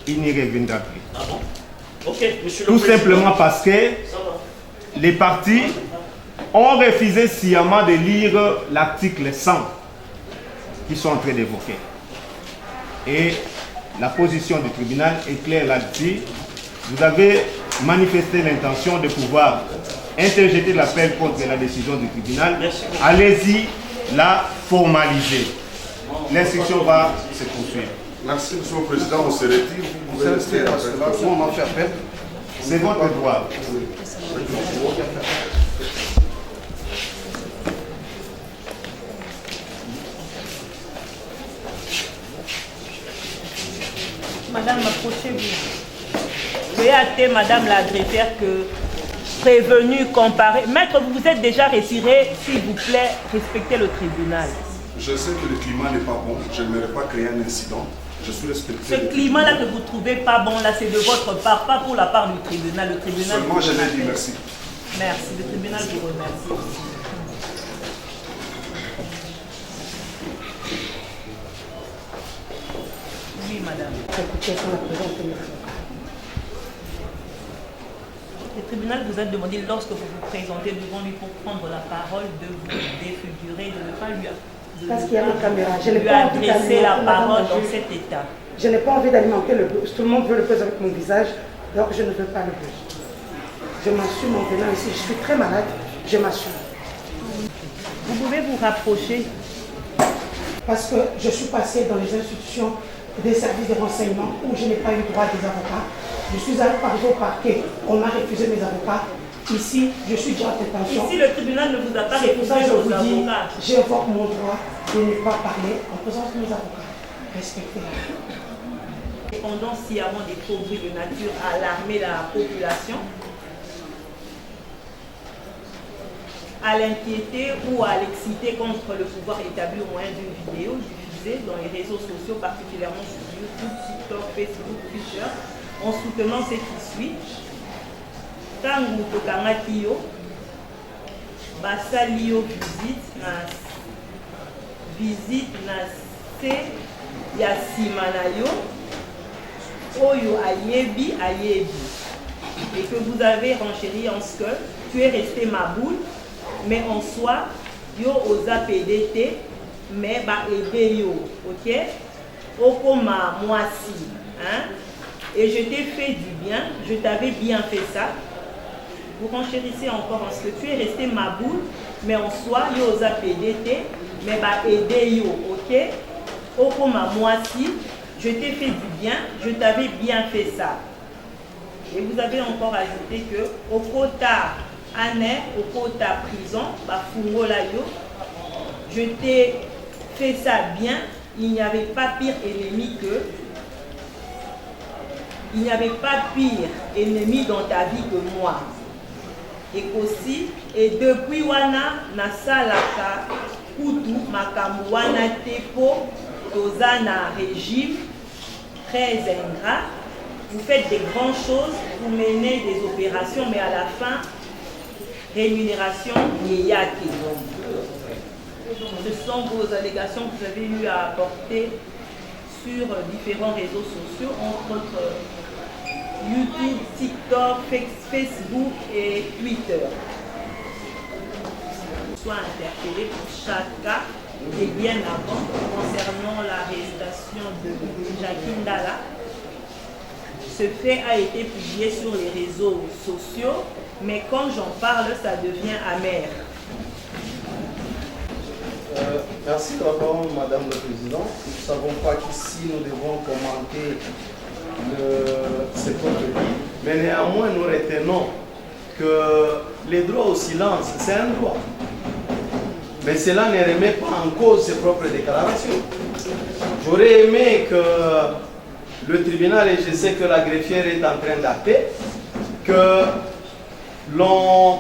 Il n'y reviendra plus. Ah bon? Ok, monsieur le Tout président. simplement parce que les partis ont refusé sciemment de lire l'article 100 qu'ils sont en train d'évoquer. Et la position du tribunal est claire là-dessus. Vous avez manifesté l'intention de pouvoir interjeter l'appel contre la décision du tribunal. Allez-y, la formaliser. L'instruction va se poursuivre. Merci, Monsieur le Président. On se retire. Vous pouvez rester parce que là, on en fait appel. C'est votre droit. Madame, approchez-vous. Veuillez hâter Madame la greffière que prévenu, comparé. Maître, vous vous êtes déjà retiré. S'il vous plaît, respectez le tribunal. Je sais que le climat n'est pas bon. Je n'aimerais pas créer un incident. Je suis respecté. Ce climat-là que vous ne trouvez pas bon, là, c'est de votre part, pas pour la part du tribunal. Le tribunal. Seulement, je l'ai dit merci. Merci. Le tribunal vous remercie. Oui, madame. Le tribunal vous a demandé, lorsque vous vous présentez devant lui pour prendre la parole, de vous défigurer, de ne pas lui Parce qu'il y a une caméra. Je n'ai pas envie adresser la d'alimenter parole Madame dans cet état. Je n'ai pas envie d'alimenter le buzz. Tout le monde veut le buzz avec mon visage, donc je ne veux pas le buzz. Je m'assume en venant ici. Je suis très malade, je m'assume. Vous pouvez vous rapprocher. Parce que je suis passée dans les institutions des services de renseignement où je n'ai pas eu droit des avocats. Je suis arrivée au parquet, on m'a refusé mes avocats. Ici, je suis déjà en détention. Ici, le tribunal ne vous a pas C'est pour ça que refusé je vos vous dis, avocats. j'invoque mon droit de ne pas parler en présence de mes avocats. Respectez-la. Pendant sciemment des faux bruits de nature à alarmer la population, à l'inquiéter ou à l'exciter contre le pouvoir établi au moyen d'une vidéo diffusée dans les réseaux sociaux, particulièrement sur YouTube, TikTok, Facebook, Twitter, en soutenant ce qui suit. Tangu tokangaki yo, basali yo visite na se ya sima na yo, oyo ayebi. Et que vous avez renchéri en ce que tu es resté ma boule, mais en soi, yo oza PDT, mais ba aider yo, ok? Okoma moisi, hein? Et je t'ai fait du bien, je t'avais bien fait ça. Vous renchérissez encore en ce que tu es resté ma boule, mais en soi, yo oza PDT, mais ba aider yo, ok? Okoma moisi, je t'ai fait du bien, je t'avais bien fait ça. Et vous avez encore ajouté que au quota année, au quota prison, je t'ai fait ça bien. Il n'y avait pas pire ennemi que. Il n'y avait pas pire ennemi dans ta vie que moi. Et aussi, et depuis wana nasalaka kutu makambu wana tepo tozana régime très ingrat. Vous faites des grandes choses, vous menez des opérations, mais à la fin, rémunération, yéyake. Ce sont vos allégations que vous avez eu à apporter sur différents réseaux sociaux, entre autres YouTube, TikTok, Facebook et Twitter. Soit interpellé pour chaque cas et bien avant, concernant l'arrestation de Jacqueline Dalla. Ce fait a été publié sur les réseaux sociaux, mais quand j'en parle, ça devient amer. Merci de la parole, Madame la Présidente. Nous ne savons pas qu'ici nous devons commenter ce contenu, mais néanmoins nous retenons que le droit au silence, c'est un droit. Mais cela ne remet pas en cause ses propres déclarations. J'aurais aimé que le tribunal, et je sais que la greffière est en train d'appeler, que l'on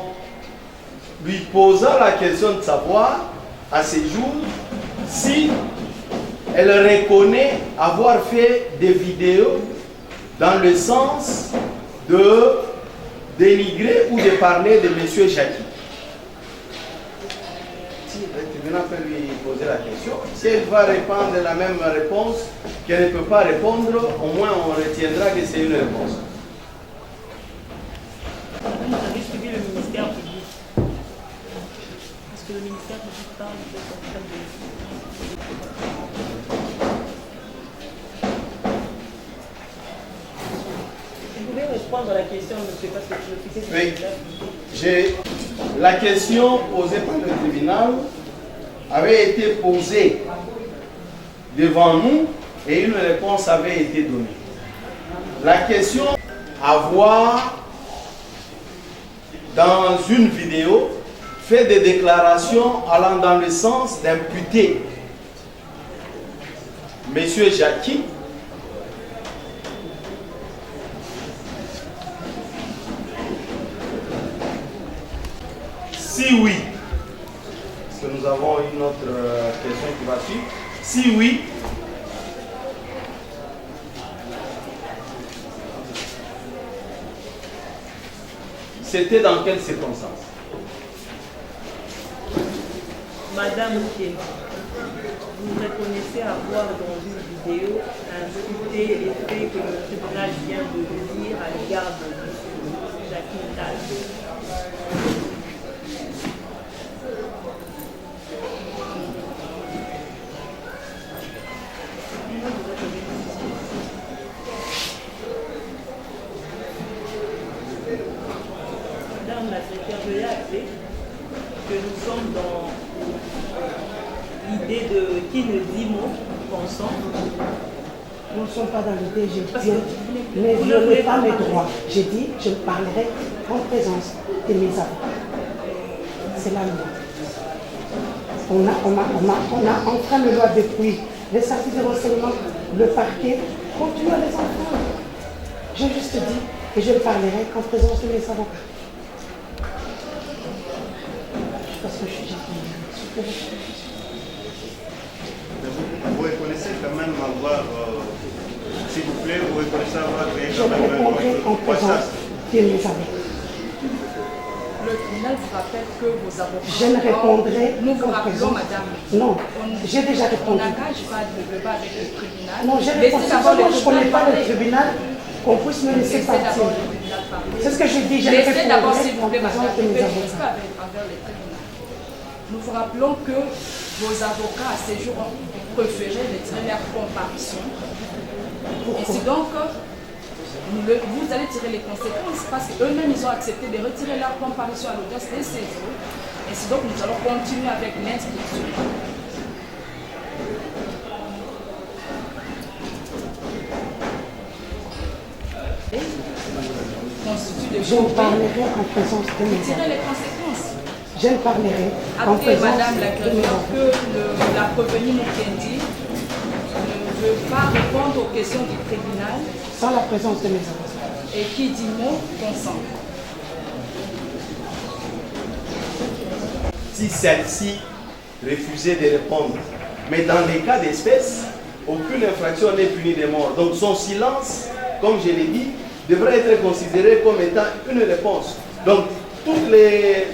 lui posant la question de savoir, à ces jours, si elle reconnaît avoir fait des vidéos dans le sens de dénigrer ou de parler de M. Jackie. Si le tribunal peut lui poser la question, si elle va répondre la même réponse qu'elle ne peut pas répondre, au moins on retiendra que c'est une réponse. Vous avez suivi le ministère public. Parce que le ministère public parle de son problème de... Vous pouvez répondre à la question, monsieur, parce que je le fais. Oui. La question posée par le tribunal avait été posée devant nous et une réponse avait été donnée. La question à voir dans une vidéo fait des déclarations allant dans le sens d'imputer M. Jackie si oui, parce que nous avons une autre question qui va suivre, si oui, c'était dans quelles circonstances? Madame Ouké, vous reconnaissez avoir dans une vidéo insulté les faits que le tribunal vient de dire à l'égard de Jackie Ndal. Madame la secrétaire, je l'ai appelé que nous sommes dans l'idée de qui ne dit mot consent. Nous ne sommes pas dans l'idée, j'ai bien, mais violez pas mes droits. J'ai dit, je parlerai en présence de mes avocats. C'est la loi. On a enfreint la loi depuis les services de renseignement, le parquet continue à les enfreindre. J'ai juste dit que je parlerai en présence de mes avocats. Parce que je suis gentille. Vous reconnaissez quand même avoir, s'il vous plaît, vous reconnaissez avoir créé Je quand même répondrai en présence de mes avocats. Le tribunal vous rappelle que vos avocats... Je ne répondrai Nous vous qu'en rappelons, présence. madame. Non, j'ai déjà répondu. On n'engage pas de débat avec le tribunal. Non, j'ai Laissez répondu. d'abord Moi, je ne connais pas le parler. tribunal, qu'on puisse me laisser Laissez partir. d'abord le tribunal parler. C'est ce que j'ai dit, j'ai Laissez d'abord, répondu s'il vous en plaît, présence madame, de ne mes faites avocats. pas envers le tribunal. Nous vous rappelons que vos avocats à ces jours ont préféré retirer leur comparution. Ainsi donc, vous allez tirer les conséquences parce qu'eux-mêmes ils ont accepté de retirer leur comparution à l'audience des CESO. Ainsi donc, nous allons continuer avec l'instruction. Je ne parlerai en présence de mes Tirer avocats. les conséquences. Je ne parlerai en Après, présence madame la de mes greffière, avocats. que la prévenue Mukendi ne veut pas répondre aux questions du tribunal Sans la présence de mes avocats. et qui dit mot consent. Si celle-ci refusait de répondre. Mais dans les cas d'espèce, aucune infraction n'est punie de mort. Donc son silence, comme je l'ai dit, devrait être considéré comme étant une réponse. Donc toutes les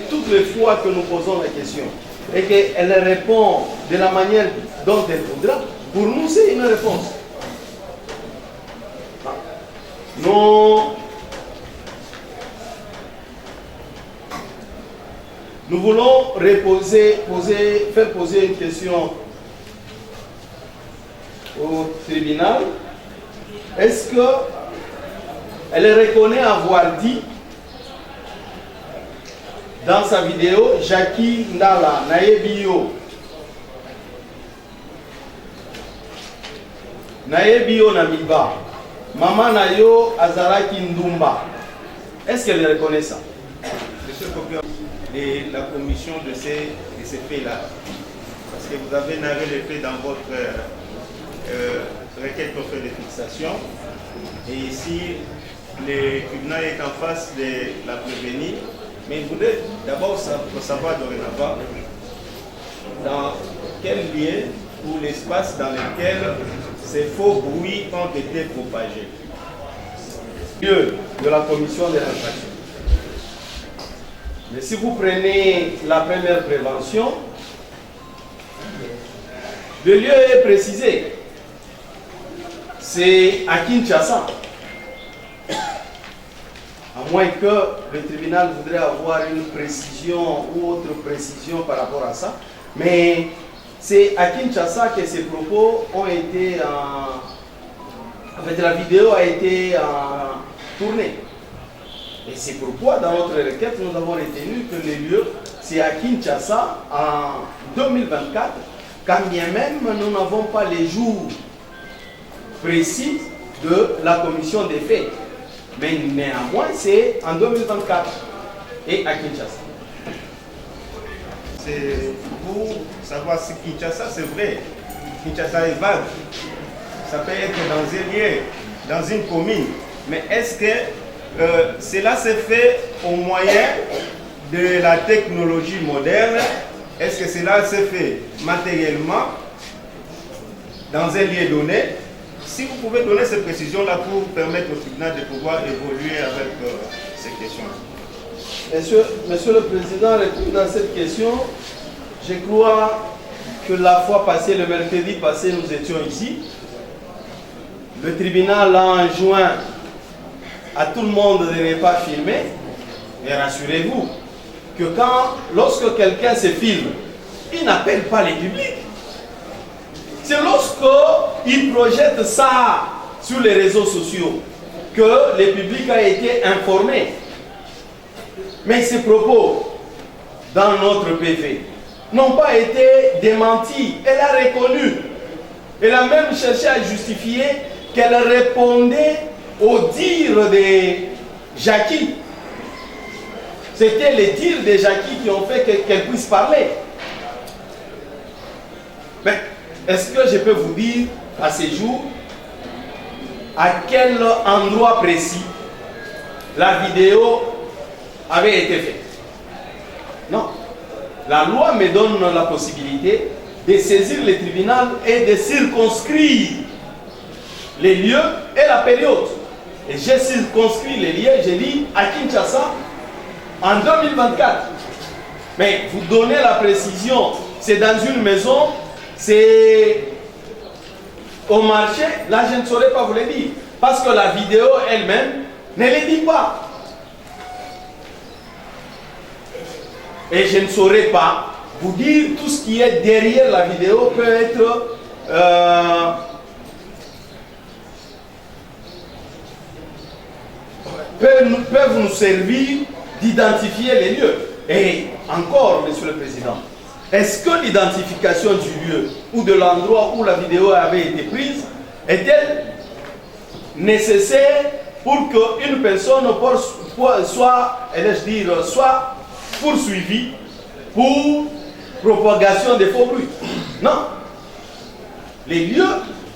fois que nous posons la question et qu'elle répond de la manière dont elle voudra, pour nous c'est une réponse. Nous voulons faire poser une question au tribunal. Est-ce qu'elle reconnaît avoir dit dans sa vidéo Jackie Ndala Naebio Namiba Mama Nayo Azaraki Ndumba? Est-ce qu'elle reconnaît ça? Monsieur le procureur, de la commission de ces faits-là, parce que vous avez narré les faits dans votre requête pour faire de fixation, et ici le tribunal est en face de la prévenue Mais il voudrait d'abord savoir dorénavant dans quel lien ou l'espace dans lequel ces faux bruits ont été propagés. Lieu de la commission des infractions. Mais si vous prenez la première prévention, le lieu est précisé. C'est à Kinshasa. À moins que le tribunal voudrait avoir une précision ou autre précision par rapport à ça. Mais c'est à Kinshasa que ces propos ont été en fait, la vidéo a été tournée. Et c'est pourquoi dans notre requête, nous avons retenu que le lieu, c'est à Kinshasa en 2024, quand bien même nous n'avons pas les jours précis de la commission des faits. Mais néanmoins, c'est en 2024 et à Kinshasa. C'est pour savoir si Kinshasa, c'est vrai. Kinshasa est vague. Ça peut être dans un lieu, dans une commune. Mais est-ce que cela s'est fait au moyen de la technologie moderne? Est-ce que cela s'est fait matériellement dans un lieu donné? Si vous pouvez donner ces précisions-là pour permettre au tribunal de pouvoir évoluer avec ces questions. Monsieur le Président, répondre à cette question, je crois que la fois passée, le mercredi passé, nous étions ici. Le tribunal a enjoint à tout le monde de ne pas filmer. Et rassurez-vous que lorsque quelqu'un se filme, il n'appelle pas les publics. C'est lorsqu'il projette ça sur les réseaux sociaux que le public a été informé. Mais ces propos, dans notre PV, n'ont pas été démentis. Elle a reconnu. Elle a même cherché à justifier qu'elle répondait aux dires de Jackie. C'était les dires de Jackie qui ont fait qu'elle puisse parler. Mais est-ce que je peux vous dire à ce jour à quel endroit précis la vidéo avait été faite? Non. La loi me donne la possibilité de saisir le tribunal et de circonscrire les lieux et la période. Et j'ai circonscrit les lieux, j'ai dit à Kinshasa en 2024. Mais vous donnez la précision, c'est dans une maison, c'est au marché, là je ne saurais pas vous le dire. Parce que la vidéo elle-même ne le dit pas. Et je ne saurais pas vous dire tout ce qui est derrière la vidéo peut être peuvent nous servir d'identifier les lieux. Et encore, Monsieur le Président, est-ce que l'identification du lieu ou de l'endroit où la vidéo avait été prise est-elle nécessaire pour qu'une personne soit poursuivie pour propagation des faux bruits? Non. Les lieux,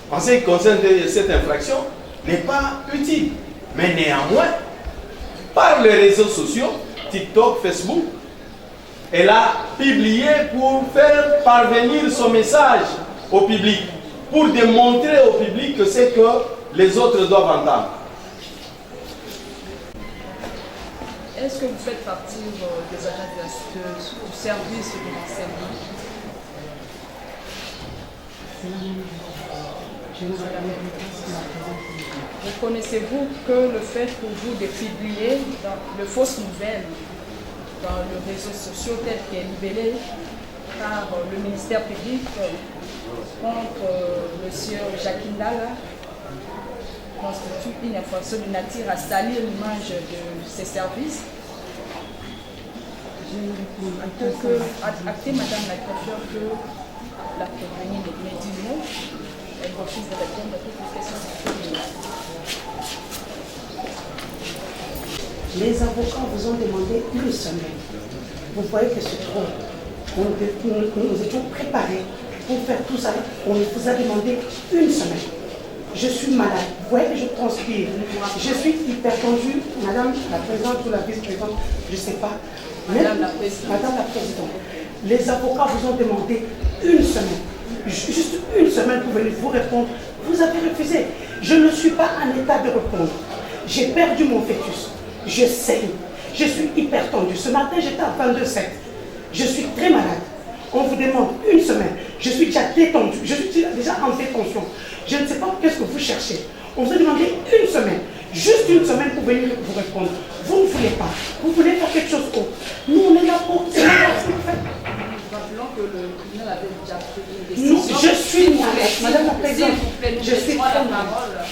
en ce qui concerne cette infraction, n'est pas utile. Mais néanmoins, par les réseaux sociaux, TikTok, Facebook, elle a publié pour faire parvenir son message au public, pour démontrer au public que c'est que les autres doivent entendre. Est-ce que vous faites partie des agents du service de renseignement? Reconnaissez-vous que le fait pour vous de publier de fausses nouvelles dans les réseaux sociaux tels que libellés par le ministère public contre M. Jackie Ndala constitue une infraction de nature à salir l'image de ses services? Actez, Madame la Préfète, que la prévenue me dit non. Elle refuse de répondre à toutes les questions. Les avocats vous ont demandé une semaine. Vous voyez que c'est trop. Nous étions préparés pour faire tout ça. On vous a demandé une semaine. Je suis malade. Vous voyez que je transpire. Je suis hypertendue. Madame la présidente ou la vice-présidente, je ne sais pas. Madame la présidente. Les avocats vous ont demandé une semaine. Juste une semaine pour venir vous répondre. Vous avez refusé. Je ne suis pas en état de répondre. J'ai perdu mon fœtus. Je saigne. Je suis hypertendue. Ce matin, j'étais à 22,7. Je suis très malade. On vous demande une semaine. Je suis déjà détendue. Je suis déjà en détention. Je ne sais pas qu'est-ce que vous cherchez. On vous a demandé une semaine. Juste une semaine pour venir vous répondre. Vous ne voulez pas. Vous voulez faire quelque chose d'autre. Nous, on est là pour... C'est la personne en fait. Rappelons que le tribunal avait déjà pris une décision. Non, je suis malade. Madame la présidente, je suis très malade.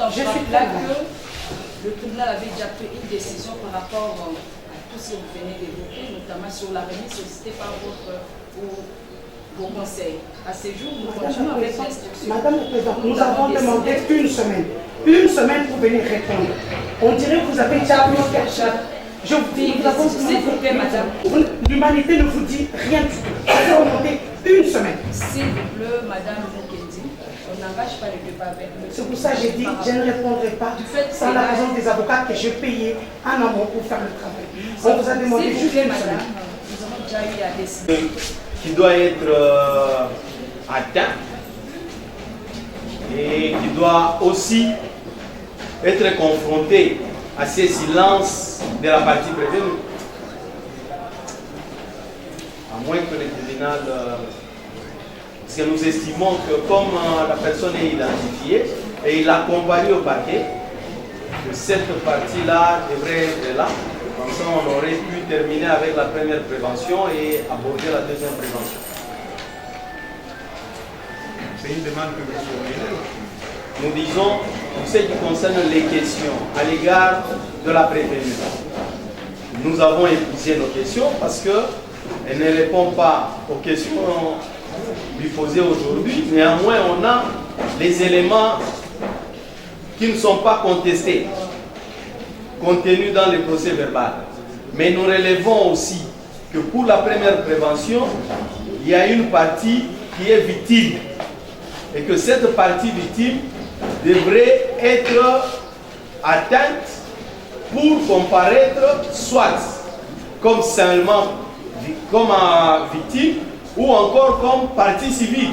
Je suis là que le tribunal avait déjà pris une décision par rapport à tout ce que vous venez d'évoquer, notamment sur la remise sollicitée par vos conseils. À ce jour, nous continuons avec l'instruction. Madame la présidente, nous avons demandé une semaine. Une semaine pour venir répondre. On dirait que vous avez déjà vu quelque chose. Je vous dis, s'il vous plaît, madame. L'humanité ne vous dit rien du tout. Vous avez demandé une semaine. S'il vous plaît, madame Mokendi, on n'engage pas le débat avec nous. C'est pour ça que j'ai dit, je ne répondrai pas sans la présence des avocats que j'ai payés en amont pour faire le travail. On vous a demandé juste une semaine. Nous avons déjà eu à décider. Qui doit être atteint et qui doit aussi être confronté à ces silences de la partie prévenue. À moins que le tribunal... parce que nous estimons que comme la personne est identifiée et il a comparu au parquet, que cette partie-là devrait être là. Comme ça, on aurait pu terminer avec la première prévention et aborder la deuxième prévention. C'est une demande que vous formulez. Nous disons, pour ce qui concerne les questions à l'égard de la prévenue, nous avons épuisé nos questions parce qu'elles ne répondent pas aux questions lui posées aujourd'hui. Néanmoins, on a les éléments qui ne sont pas contestés, contenus dans le procès verbal. Mais nous relevons aussi que pour la première prévention, il y a une partie qui est victime. Et que cette partie victime devrait être atteinte pour comparaître soit comme seulement comme victime ou encore comme partie civile.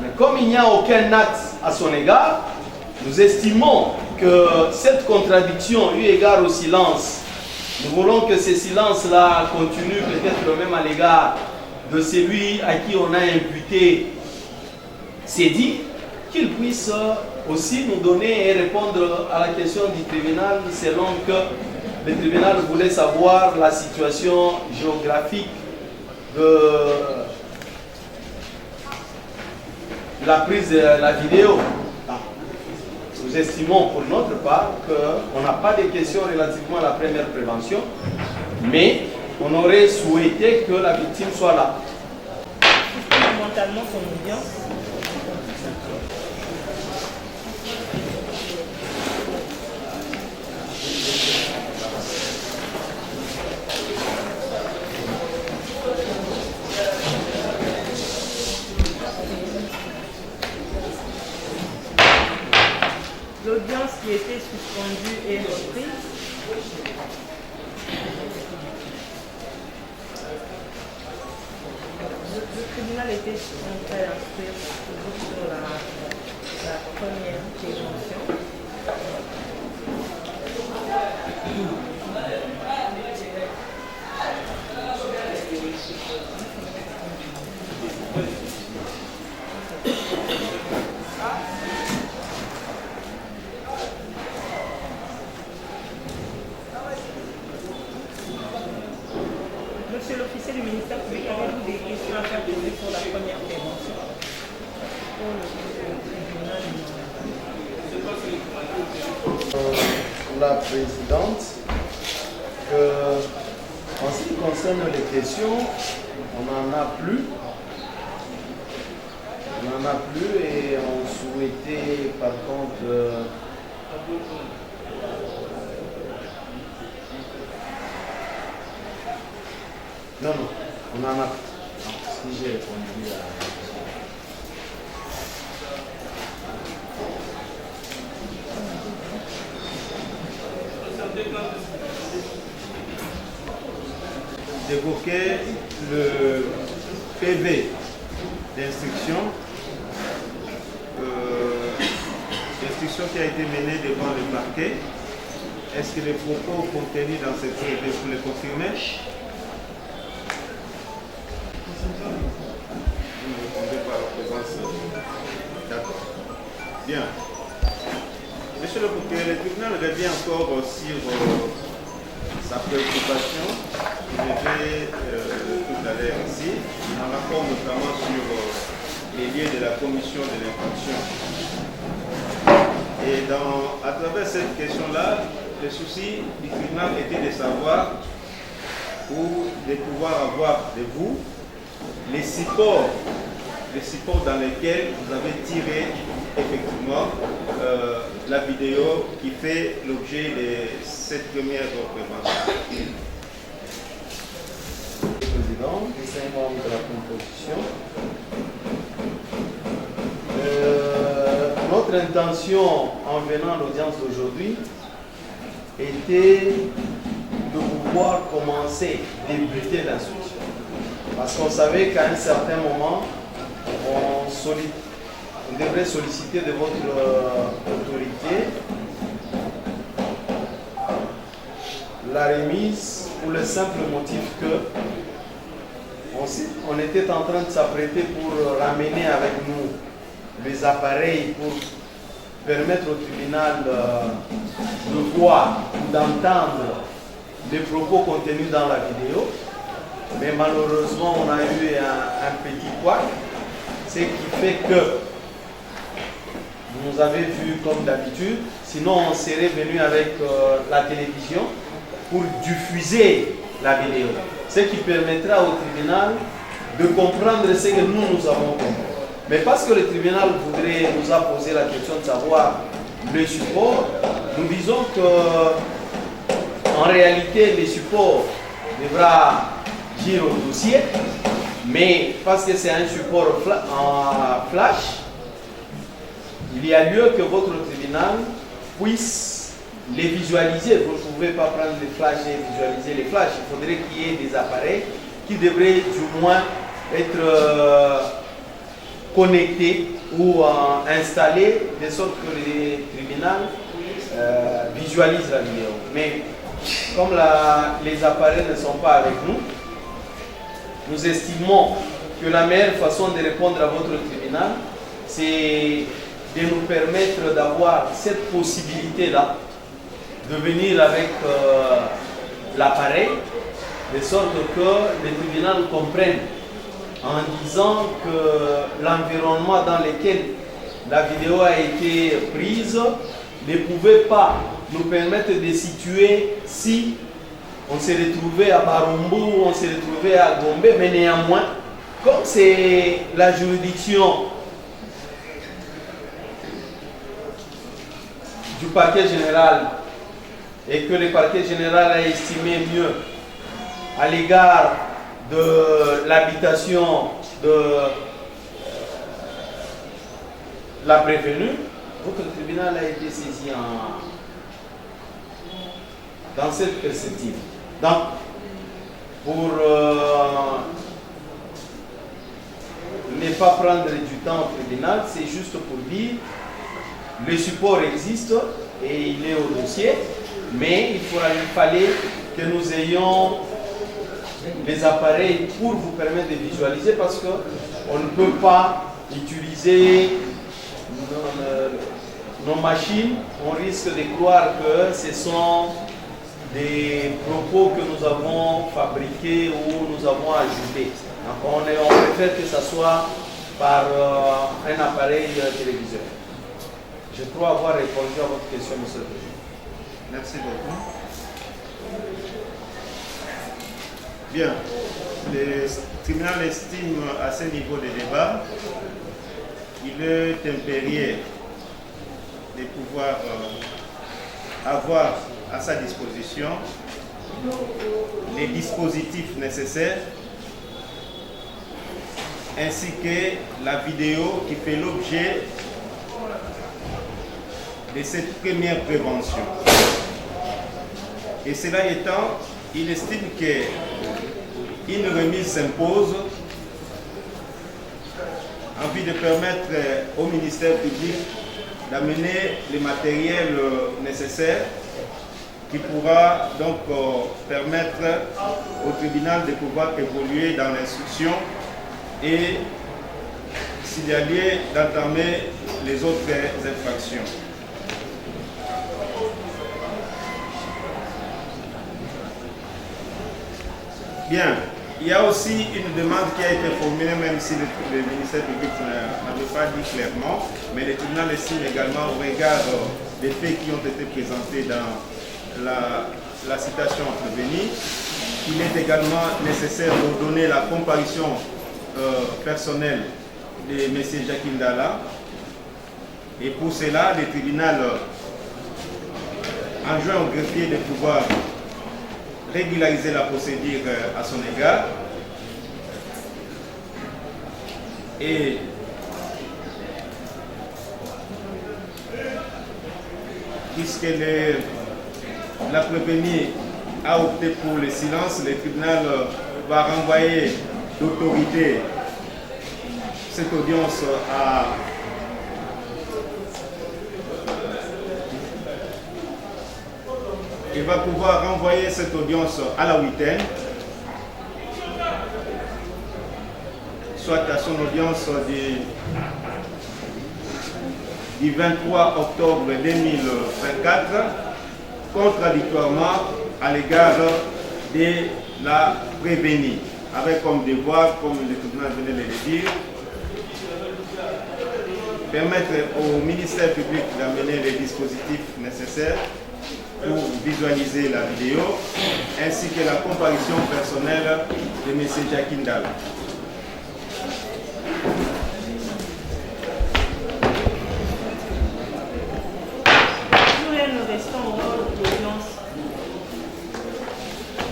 Mais comme il n'y a aucun acte à son égard, nous estimons que cette contradiction, eu égard au silence, nous voulons que ce silence-là continue peut-être même à l'égard de celui à qui on a imputé ces dits, qu'il puisse aussi nous donner et répondre à la question du tribunal selon que le tribunal voulait savoir la situation géographique de la prise de la vidéo. Nous estimons pour notre part qu'on n'a pas de questions relativement à la première prévention, mais on aurait souhaité que la victime soit là. Fondamentalement son audience. L'audience qui était suspendue est reprise. Le tribunal était en train d'instruire sur la première prévention. Monsieur l'officier du ministère public, avez-vous des questions à faire poser sur la première prévention? La présidente, en ce qui concerne les questions, on n'en a plus. On n'en a plus et on souhaitait par contre non, on en a plus. Si j'ai répondu à... d'évoquer le PV d'instruction qui a été menée devant le parquet. Est-ce que les propos contenus dans cette PV, vous les confirmez? Vous ne répondez pas à la présence. D'accord. Bien. Monsieur le procureur, le tribunal revient encore sur sa préoccupation qu'il avait tout à l'heure ici, en rapport notamment sur les liens de la commission de l'infraction. Et à travers cette question-là, le souci du tribunal était de savoir ou de pouvoir avoir de vous les supports dans lesquels vous avez tiré effectivement la vidéo qui fait l'objet de cette première prévention. Président, les 5 membres de la composition. Notre intention en venant à l'audience d'aujourd'hui était de pouvoir commencer, débuter l'instruction. Parce qu'on savait qu'à un certain moment, on devrait solliciter de votre autorité la remise pour le simple motif que on était en train de s'apprêter pour ramener avec nous les appareils pour permettre au tribunal de voir ou d'entendre les propos contenus dans la vidéo. Mais malheureusement, on a eu un petit couac, ce qui fait que vous nous avez vu comme d'habitude, sinon on serait venu avec la télévision pour diffuser la vidéo, ce qui permettra au tribunal de comprendre ce que nous avons compris. Mais parce que le tribunal nous a posé la question de savoir le support, nous disons que en réalité le support devra dire au dossier, mais parce que c'est un support en flash, il y a lieu que votre tribunal puisse les visualiser. Vous ne pouvez pas prendre les flashs et visualiser les flashs. Il faudrait qu'il y ait des appareils qui devraient du moins être connectés ou installés de sorte que le tribunal visualise la vidéo. Mais comme les appareils ne sont pas avec nous, nous estimons que la meilleure façon de répondre à votre tribunal, c'est de nous permettre d'avoir cette possibilité-là de venir avec l'appareil, de sorte que le tribunal comprenne en disant que l'environnement dans lequel la vidéo a été prise ne pouvait pas nous permettre de situer si on s'est retrouvé à Barumbu, on s'est retrouvé à Gombe, mais néanmoins, comme c'est la juridiction du parquet général et que le parquet général a estimé mieux à l'égard de l'habitation de la prévenue, votre tribunal a été saisi dans cette perspective. Donc, pour ne pas prendre du temps au tribunal, c'est juste pour dire le support existe et il est au dossier, mais il fallait que nous ayons les appareils pour vous permettre de visualiser, parce qu'on ne peut pas utiliser nos machines. On risque de croire que ce sont des propos que nous avons fabriqués ou nous avons ajoutés. Donc on préfère que ce soit par un appareil téléviseur. Je crois avoir répondu à votre question, monsieur le Président. Merci beaucoup. Bien. Le tribunal estime à ce niveau de débat qu'il est impérieux de pouvoir avoir à sa disposition les dispositifs nécessaires ainsi que la vidéo qui fait l'objet de cette première prévention. Et cela étant, il estime qu'une remise s'impose en vue de permettre au ministère public d'amener les matériels nécessaires qui pourra donc permettre au tribunal de pouvoir évoluer dans l'instruction et s'il y a lieu d'entamer les autres infractions. Bien, il y a aussi une demande qui a été formulée, même si le ministère public n'avait pas dit clairement, mais le tribunal estime également au regard des faits qui ont été présentés dans la citation entrevenue, il est également nécessaire de donner la comparution personnelle de M. Jacques Ndala. Et pour cela, le tribunal enjoint au greffier de pouvoir régulariser la procédure à son égard. Et puisque la prévenue a opté pour le silence, le tribunal va renvoyer d'autorité cette audience à il va pouvoir renvoyer cette audience à la huitaine, soit à son audience du 23 octobre 2024, contradictoirement à l'égard de la prévenue, avec comme devoir, comme le tribunal venait de le dire, permettre au ministère public d'amener les dispositifs nécessaires pour visualiser la vidéo, ainsi que la comparution personnelle de M. Jacques Ndala. Nous restons au mode d'audience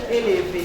élevé.